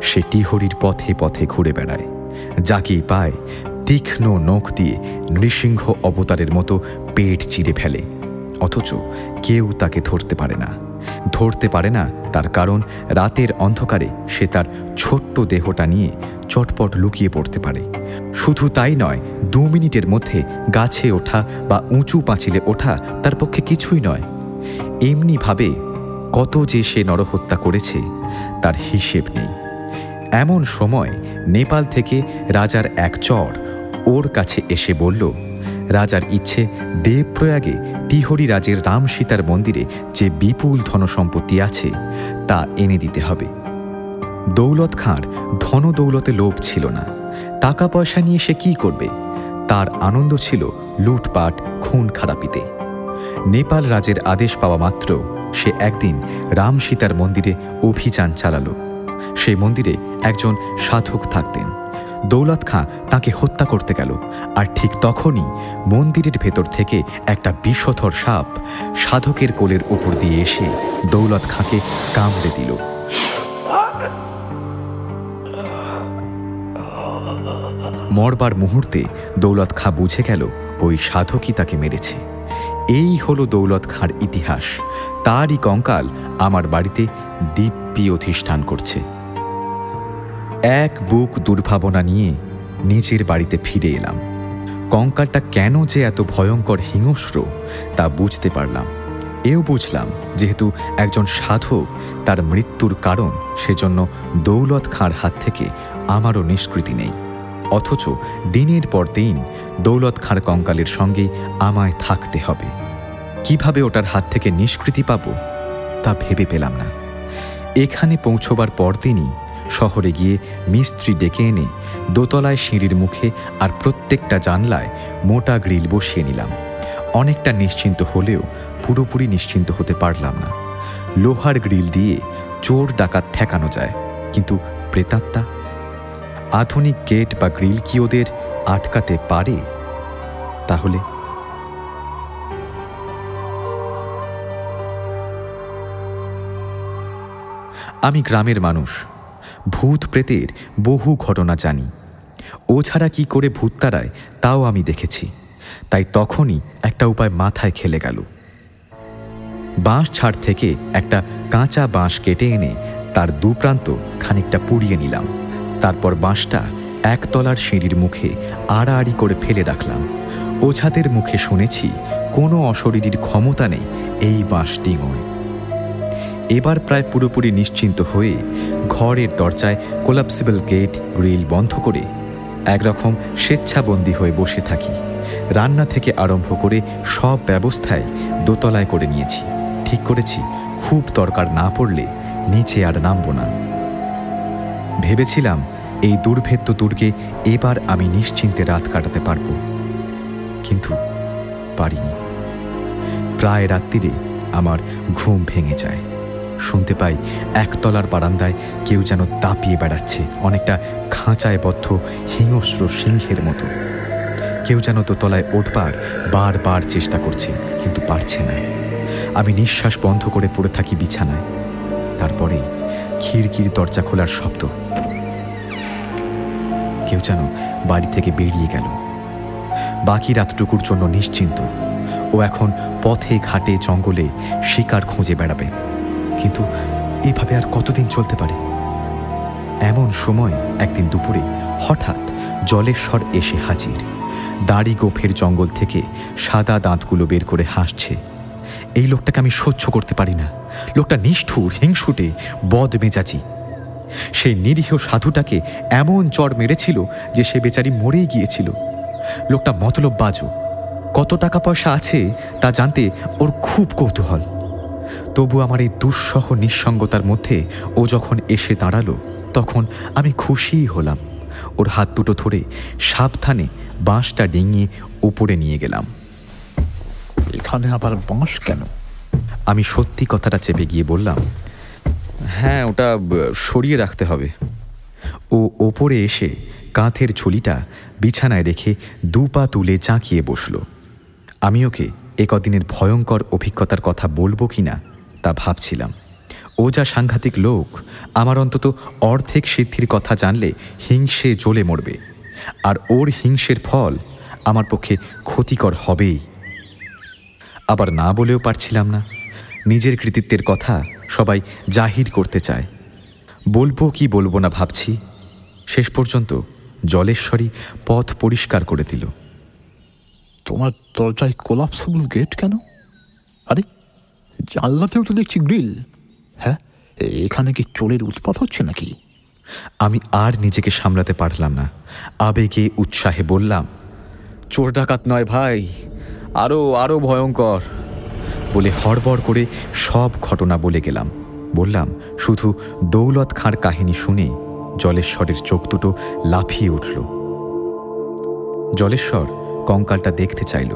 সে টিহরির পথে পথে ঘুরে বেড়ায়। যাকেই পায় তীক্ষ্ণ নখ দিয়ে নৃসিংহ অবতারের মতো পেট চিরে ফেলে। অথচ কেউ তাকে ধরতে পারে না। ধরতে পারে না তার কারণ রাতের অন্ধকারে সে তার ছোট্ট দেহটা নিয়ে চটপট লুকিয়ে পড়তে পারে। শুধু তাই নয়, 2 মিনিটের মধ্যে গাছে ওঠা বা উঁচু পাঁচিলে ওঠা তার পক্ষে কিছুই নয়। এমনিভাবে কত যে সে নরহত্যা করেছে তার হিসেব নেই। এমন সময় নেপাল থেকে রাজার এক চর ওর কাছে এসে বলল, রাজার ইচ্ছে দেবপ্রয়াগে টিহরি রাজের রাম সীতার মন্দিরে যে বিপুল ধনসম্পত্তি আছে তা এনে দিতে হবে। দৌলত খাঁর ধন দৌলতে লোভ ছিল না। টাকা পয়সা নিয়ে সে কি করবে? তার আনন্দ ছিল লুটপাট খুন খারাপিতে। নেপাল রাজের আদেশ পাওয়া মাত্র সে একদিন রাম সীতার মন্দিরে অভিযান চালালো। সেই মন্দিরে একজন সাধক থাকতেন। দৌলত খাঁ তাকে হত্যা করতে গেল, আর ঠিক তখনই মন্দিরের ভেতর থেকে একটা বিষধর সাপ সাধকের কোলের উপর দিয়ে এসে দৌলত খাঁকে কামড়ে দিল। মরবার মুহূর্তে দৌলত খাঁ বুঝে গেল ওই সাধকই তাকে মেরেছে। এই হলো দৌলত খাঁর ইতিহাস। তারই কঙ্কাল আমার বাড়িতে দিব্যি অধিষ্ঠান করছে। এক বুক দুর্ভাবনা নিয়ে নিজের বাড়িতে ফিরে এলাম। কঙ্কালটা কেন যে এত ভয়ঙ্কর হিংস্র তা বুঝতে পারলাম। এও বুঝলাম যেহেতু একজন সাধক তার মৃত্যুর কারণ, সেজন্য দৌলত খাঁর হাত থেকে আমারও নিষ্কৃতি নেই। অথচ দিনের পর দিন দৌলত খাঁর কঙ্কালের সঙ্গে আমায় থাকতে হবে। কিভাবে ওটার হাত থেকে নিষ্কৃতি পাব তা ভেবে পেলাম না। এখানে পৌঁছবার পরদিনই শহরে গিয়ে মিস্ত্রি ডেকে এনে দোতলায় সিঁড়ির মুখে আর প্রত্যেকটা জানলায় মোটা গ্রিল বসিয়ে নিলাম। অনেকটা নিশ্চিন্ত হলেও পুরোপুরি নিশ্চিন্ত হতে পারলাম না। লোহার গ্রিল দিয়ে চোর ডাকাত ঠেকানো যায়, কিন্তু প্রেতাত্মা? আধুনিক গেট বা গ্রিল কি ওদের আটকাতে পারে? তাহলে আমি গ্রামের মানুষ, ভূত প্রেতের বহু ঘটনা জানি। ও ছাড়া কি করে ভূত তাড়ায় তাও আমি দেখেছি। তাই তখনই একটা উপায় মাথায় খেলে গেল। বাঁশ ছাড় থেকে একটা কাঁচা বাঁশ কেটে এনে তার দুপ্রান্ত খানিকটা পুড়িয়ে নিলাম। তারপর বাঁশটা একতলার সিঁড়ির মুখে আড়াআড়ি করে ফেলে রাখলাম। ওঝাদের মুখে শুনেছি কোনো অশরীরীর ক্ষমতা নেই এই বাঁশ ডিঙোয়। এবার প্রায় পুরোপুরি নিশ্চিন্ত হয়ে ঘরের দরজায় কোলাপসিবল গেট গ্রিল বন্ধ করে একরকম স্বেচ্ছাবন্দী হয়ে বসে থাকি। রান্না থেকে আরম্ভ করে সব ব্যবস্থায় দোতলায় করে নিয়েছি। ঠিক করেছি খুব দরকার না পড়লে নিচে আর নামব না। ভেবেছিলাম এই দুর্ভেদ্য দুর্গে এবার আমি নিশ্চিন্তে রাত কাটাতে পারব, কিন্তু পারিনি। প্রায় রাত্রিরে আমার ঘুম ভেঙে যায়। শুনতে পাই একতলার বারান্দায় কেউ যেন দাপিয়ে বেড়াচ্ছে, অনেকটা খাঁচায় বদ্ধ হিংস্র সিংহের মতো। কেউ যেন দোতলায় ওঠবার বারবার চেষ্টা করছে, কিন্তু পারছে না। আমি নিঃশ্বাস বন্ধ করে পড়ে থাকি বিছানায়। তারপরে খিড়কির দরজা খোলার শব্দ। কেউ যেন বাড়ি থেকে বেরিয়ে গেল। বাকি রাতটুকুর জন্য নিশ্চিন্ত। ও এখন পথে ঘাটে জঙ্গলে শিকার খুঁজে বেড়াবে, কিন্তু এভাবে আর কতদিন চলতে পারে? এমন সময় একদিন দুপুরে হঠাৎ জলেশ্বর এসে হাজির। দাড়ি গোফের জঙ্গল থেকে সাদা দাঁতগুলো বের করে হাসছে। এই লোকটাকে আমি সহ্য করতে পারি না। লোকটা নিষ্ঠুর, হিংসুটে, বদমেজাজি। সেই নিরীহ সাধুটাকে এমন চড় মেরেছিল যে সে বেচারি মরেই গিয়েছিল। লোকটা মতলববাজও। কত টাকা পয়সা আছে তা জানতে ওর খুব কৌতূহল। তবু আমার এই দুঃসহ নিঃসঙ্গতার মধ্যে ও যখন এসে দাঁড়ালো, তখন আমি খুশিই হলাম। ওর হাত দুটো ধরে সাবধানে বাঁশটা ডিঙিয়ে উপরে নিয়ে গেলাম। এখানে আবার বাঁশ কেন? আমি সত্যি কথাটা চেপে গিয়ে বললাম, হ্যাঁ, ওটা সরিয়ে রাখতে হবে। ও ওপরে এসে কাঁথের ঝুলিটা বিছানায় রেখে দুপা তুলে চাঁকিয়ে বসল। আমি ওকে একদিনের ভয়ঙ্কর অভিজ্ঞতার কথা বলবো কিনা তা ভাবছিলাম। ও যা সাংঘাতিক লোক, আমার অন্তত অর্ধেক সিদ্ধির কথা জানলে হিংসে জ্বলে মরবে, আর ওর হিংসের ফল আমার পক্ষে ক্ষতিকর হবেই। আবার না বলেও পারছিলাম না। নিজের কৃতিত্বের কথা সবাই জাহির করতে চায়। বলবো কি বলবো না ভাবছি। শেষ পর্যন্ত জলেশ্বরী পথ পরিষ্কার করে দিল। তোমার দরজায় কোলাপসেবল গেট কেন? আরে জানলাতেও তো দেখছি গ্রিল। হ্যাঁ, এখানে কি চোরের উৎপাত হচ্ছে নাকি? আমি আর নিজেকে সামলাতে পারলাম না। আবেগে উৎসাহে বললাম, চোর ডাকাত নয় ভাই, আরো ভয়ঙ্কর। বলে হড়বড় করে সব ঘটনা বলে গেলাম। বললাম, শুধু দৌলত খাঁর কাহিনী শুনে জলেশ্বরের চোখ দুটো লাফিয়ে উঠল। জলেশ্বর কঙ্কালটা দেখতে চাইল।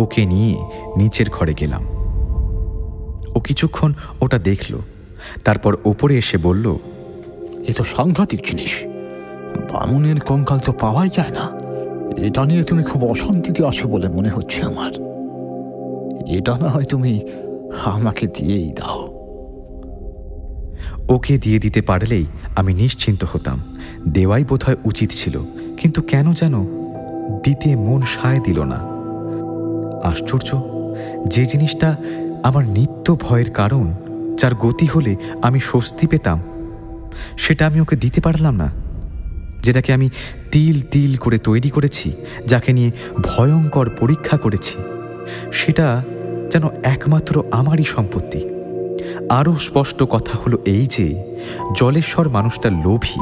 ওকে নিয়ে নিচের ঘরে গেলাম। ও কিছুক্ষণ ওটা দেখল, তারপর ওপরে এসে বলল, এ তো সাংঘাতিক জিনিস। বামুনের কঙ্কাল তো পাওয়াই যায় না। এটা নিয়ে তুমি খুব অশান্তিতে আছো বলে মনে হচ্ছে আমার। এটা না হয় তুমি আমাকে দিয়েই দাও। ওকে দিয়ে দিতে পারলেই আমি নিশ্চিন্ত হতাম। দেওয়াই বোধহয় উচিত ছিল, কিন্তু কেন যেন দিতে মন সায় দিল না। আশ্চর্য, যে জিনিসটা আমার নিত্য ভয়ের কারণ, যার গতি হলে আমি স্বস্তি পেতাম, সেটা আমি ওকে দিতে পারলাম না। যেটাকে আমি তিল তিল করে তৈরি করেছি, যাকে নিয়ে ভয়ঙ্কর পরীক্ষা করেছি, সেটা যেন একমাত্র আমারই সম্পত্তি। আরও স্পষ্ট কথা হলো এই যে, জলেশ্বর মানুষটা লোভী।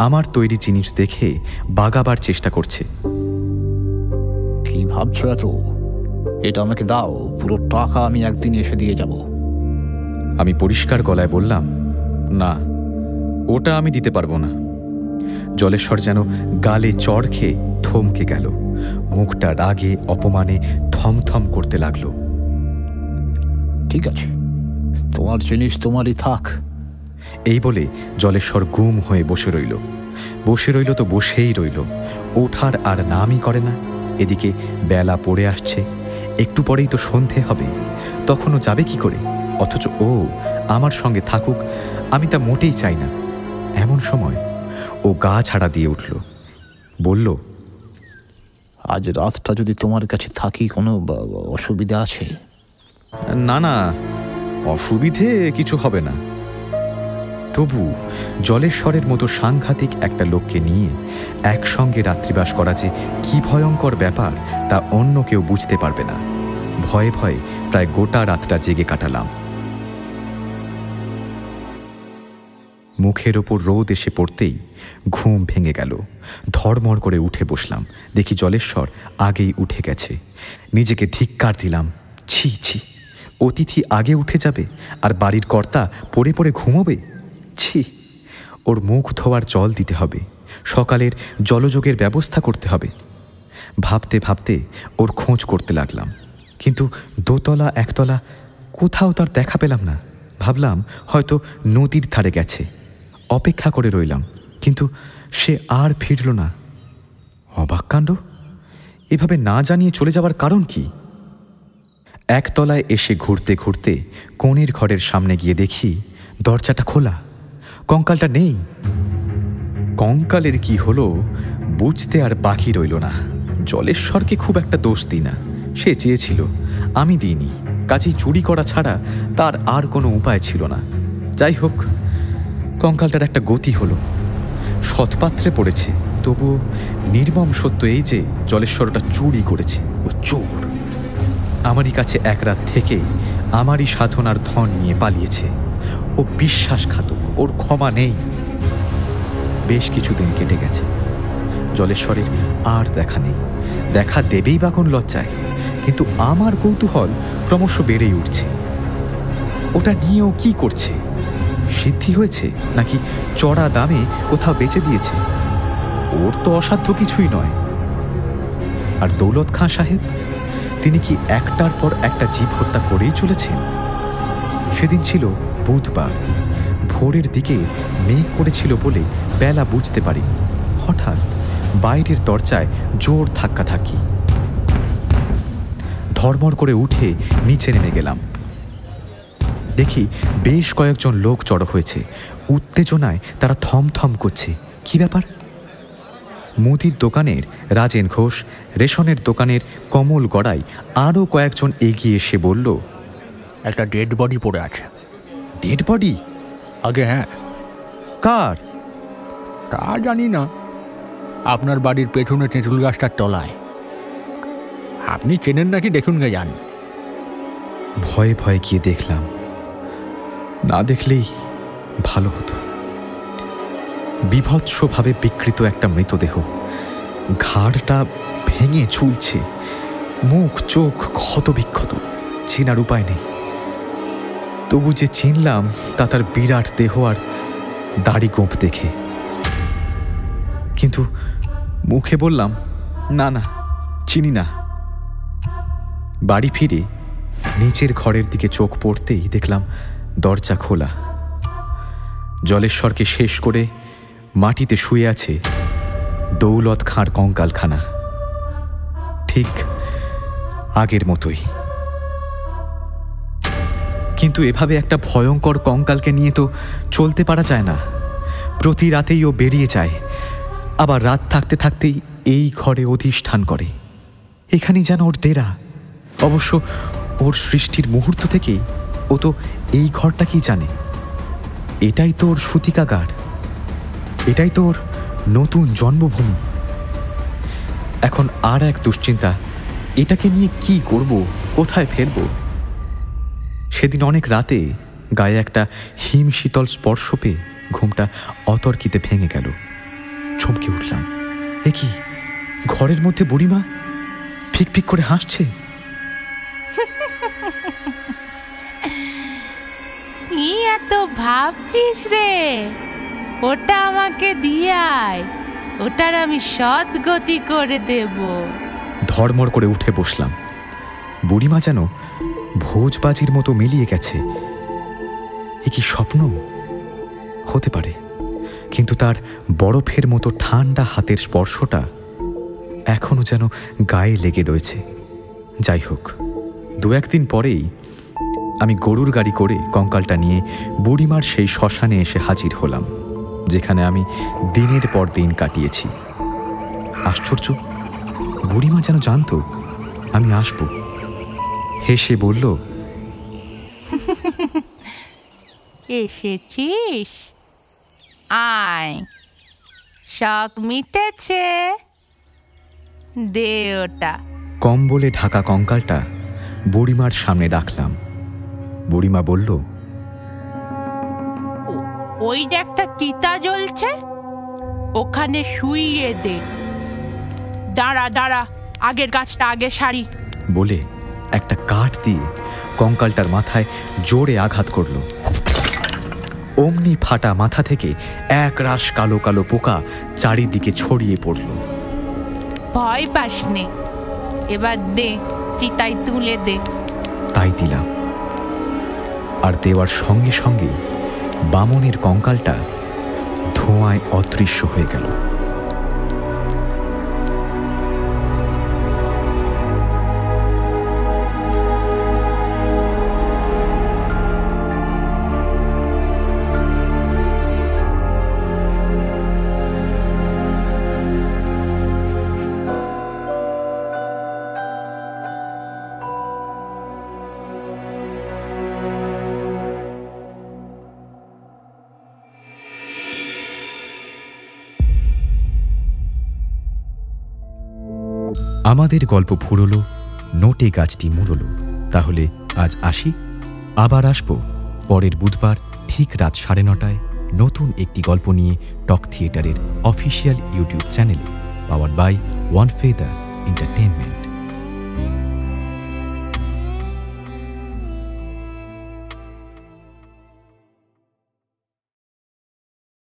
আমার তৈরি জিনিস দেখে বাগাবার চেষ্টা করছে। কি ভাবছো এত? এটা আমাকে দাও, পুরো টাকা আমি একদিন এসে দিয়ে যাব। আমি পরিষ্কার গলায় বললাম, না, ওটা আমি দিতে পারবো না। জলেশ্বর যেন গালে চড় খেয়ে থমকে গেল। মুখটা রাগে অপমানে থমথম করতে লাগলো। ঠিক আছে, তোমার জিনিস তোমারই থাক। এই বলে জলেশ্বর গুম হয়ে বসে রইল তো বসেই রইল। ওঠার আর নামই করে না। এদিকে বেলা পড়ে আসছে, একটু পরেই তো সন্ধে হবে। তখনও যাবে কি করে? অথচ ও আমার সঙ্গে থাকুক, আমি তা মোটেই চাই না। এমন সময় ও গা ছাড়া দিয়ে উঠল। বলল, আজ রাতটা যদি তোমার কাছে থাকি, কোনো অসুবিধা আছে? না, অসুবিধে কিছু হবে না। তবু জলেশ্বরের মতো সাংঘাতিক একটা লোককে নিয়ে একসঙ্গে রাত্রিবাস করা যে কি ভয়ঙ্কর ব্যাপার, তা অন্য কেউ বুঝতে পারবে না। ভয়ে ভয়ে প্রায় গোটা রাতটা জেগে কাটালাম। মুখের ওপর রোদ এসে পড়তেই ঘুম ভেঙে গেল। ধড়মড় করে উঠে বসলাম। দেখি জলেশ্বর আগেই উঠে গেছে। নিজেকে ধিক্কার দিলাম। ছি ছি, অতিথি আগে উঠে যাবে আর বাড়ির কর্তা পড়ে পড়ে ঘুমোবে? ছি, ওর মুখ ধোয়ার জল দিতে হবে, সকালের জলযোগের ব্যবস্থা করতে হবে। ভাবতে ভাবতে ওর খোঁজ করতে লাগলাম, কিন্তু দোতলা একতলা কোথাও তার দেখা পেলাম না। ভাবলাম হয়তো নদীর ধারে গেছে। অপেক্ষা করে রইলাম, কিন্তু সে আর ফিরল না। অবাক কাণ্ড! এভাবে না জানিয়ে চলে যাওয়ার কারণ কি? একতলায় এসে ঘুরতে ঘুরতে কোণের ঘরের সামনে গিয়ে দেখি দরজাটা খোলা, কঙ্কালটা নেই। কঙ্কালের কি হলো বুঝতে আর বাকি রইল না। জলেশ্বরকে খুব একটা দোষ দিই না, সে চেয়েছিল, আমি দিইনি। কাজেই চুরি করা ছাড়া তার আর কোনো উপায় ছিল না। যাই হোক, কঙ্কালটার একটা গতি হলো, সৎপাত্রে পড়েছে। তবুও নির্মম সত্য এই যে জলেশ্বরটা চুরি করেছে, ও চোর। আমারই কাছে এক রাত থেকে আমারই সাধনার ধন নিয়ে পালিয়েছে। ও বিশ্বাসঘাতক, ওর ক্ষমা নেই। বেশ কিছুদিন কেটে গেছে, জলেশ্বরের আর দেখা নেই। দেখা দেবেই বা কোন লজ্জায়, কিন্তু আমার কৌতূহল ক্রমশ বেড়েই উঠছে। ওটা নিয়েও কি করছে? সিদ্ধি হয়েছে নাকি চড়া দামে কোথাও বেচে দিয়েছে? ওর তো অসাধ্য কিছুই নয়। আর দৌলত খাঁ সাহেব, তিনি কি একটার পর একটা জীব হত্যা করেই চলেছেন? সেদিন ছিল বুধবার, ভোরের দিকে মেঘ করেছিল বলে বেলা বুঝতে পারিনি। হঠাৎ বাইরের দরজায় জোর ধাক্কাধাক্কি। ধর্মর করে উঠে নিচে নেমে গেলাম। দেখি বেশ কয়েকজন লোক জড়ো হয়েছে। উত্তেজনায় তারা থমথম করছে। কি ব্যাপার? মুদির দোকানের রাজেন ঘোষ, রেশনের দোকানের কমল গড়াই আরও কয়েকজন এগিয়ে এসে বলল, একটা ডেড বডি পড়ে আছে। Dead body? আগে হ্যাঁ। কার? তা জানি না, আপনার বাড়ির পেছনে তেঁতুল গাছটার তলায়। আপনি চেনেন নাকি দেখুন গে যান। ভয়ে ভয়ে গিয়ে দেখলাম। না দেখলেই ভালো হতো। বিভৎসভাবে বিকৃত একটা মৃতদেহ, ঘাড়টা ভেঙে ঝুলছে, মুখ চোখ ক্ষতবিক্ষত, চেনার উপায় নেই। তবু যে চিনলাম তা তার বিরাট দেহ আর দাড়ি গোঁফ দেখে। কিন্তু মুখে বললাম, না না, চিনি না। বাড়ি ফিরে নিচের ঘরের দিকে চোখ পড়তেই দেখলাম দরজা খোলা। জলেশ্বরকে শেষ করে মাটিতে শুয়ে আছে দৌলত খাঁর কঙ্কালখানা, ঠিক আগের মতোই। কিন্তু এভাবে একটা ভয়ঙ্কর কঙ্কালকে নিয়ে তো চলতে পারা যায় না। প্রতি রাতেই ও বেরিয়ে যায়, আবার রাত থাকতে থাকতেই এই ঘরে অধিষ্ঠান করে। এখানেই যেন ওর ডেরা। অবশ্য ওর সৃষ্টির মুহূর্ত থেকেই ও তো এই ঘরটাকেই জানে। এটাই তো ওর সূতিকাগার, এটাই তো ওর নতুন জন্মভূমি। এখন আর এক দুশ্চিন্তা, এটাকে নিয়ে কি করব, কোথায় ফেলব। সেদিন অনেক রাতে গায়ে একটা হিম শীতল স্পর্শ পেয়ে ঘুমটা অতর্কিতে ভেঙে গেল। চমকে উঠলাম, এ কি, ঘরের মধ্যে বুড়িমা ফিক ফিক করে হাসছে। কি এত ভাবছিস রে? ওটা আমাকে দিয়ে আয়, ওটার আমি সদ্গতি করে দেব। ধর্মর করে উঠে বসলাম। বুড়িমা যেন ভোজবাজির মতো মিলিয়ে গেছে। এ কি স্বপ্ন? হতে পারে, কিন্তু তার বরফের মতো ঠান্ডা হাতের স্পর্শটা এখনো যেন গায়ে লেগে রয়েছে। যাই হোক, দু একদিন পরেই আমি গরুর গাড়ি করে কঙ্কালটা নিয়ে বুড়িমার সেই শ্মশানে এসে হাজির হলাম, যেখানে আমি দিনের পর দিন কাটিয়েছি। আশ্চর্য, বুড়িমা যেন জানতো আমি আসব। হেসে বলল, এসেছিস? আয়, শখ মিটেছে, দে ওটা। কম্বলে ঢাকা কঙ্কালটা বুড়িমার সামনে রাখলাম। বুড়িমা বলল, ওই যে একটা চিতা জ্বলছে, ওখানে শুইয়ে দে। দাঁড়া দাঁড়া, আগের গাছটা আগে সারি। বলে একটা কাঠ দিয়ে কঙ্কালটার মাথায় জোরে আঘাত করল। অমনি ফাটা মাথা থেকে এক রাশ কালো কালো পোকা চারিদিকে ছড়িয়ে পড়ল। ভয় পাস নে, এবার দে, চিতায় তুলে দে। তাই দিলাম, আর দেওয়ার সঙ্গে সঙ্গেই বামনের কঙ্কালটা ধোঁয়ায় অদৃশ্য হয়ে গেল। আমাদের গল্প ফুরলো, নোটে গাছটি মুড়লো। তাহলে আজ আসি, আবার আসবো পরের বুধবার ঠিক রাত 9:30টায় নতুন একটি গল্প নিয়ে টক থিয়েটারের অফিসিয়াল ইউটিউব চ্যানেলে, powered by one feather entertainment.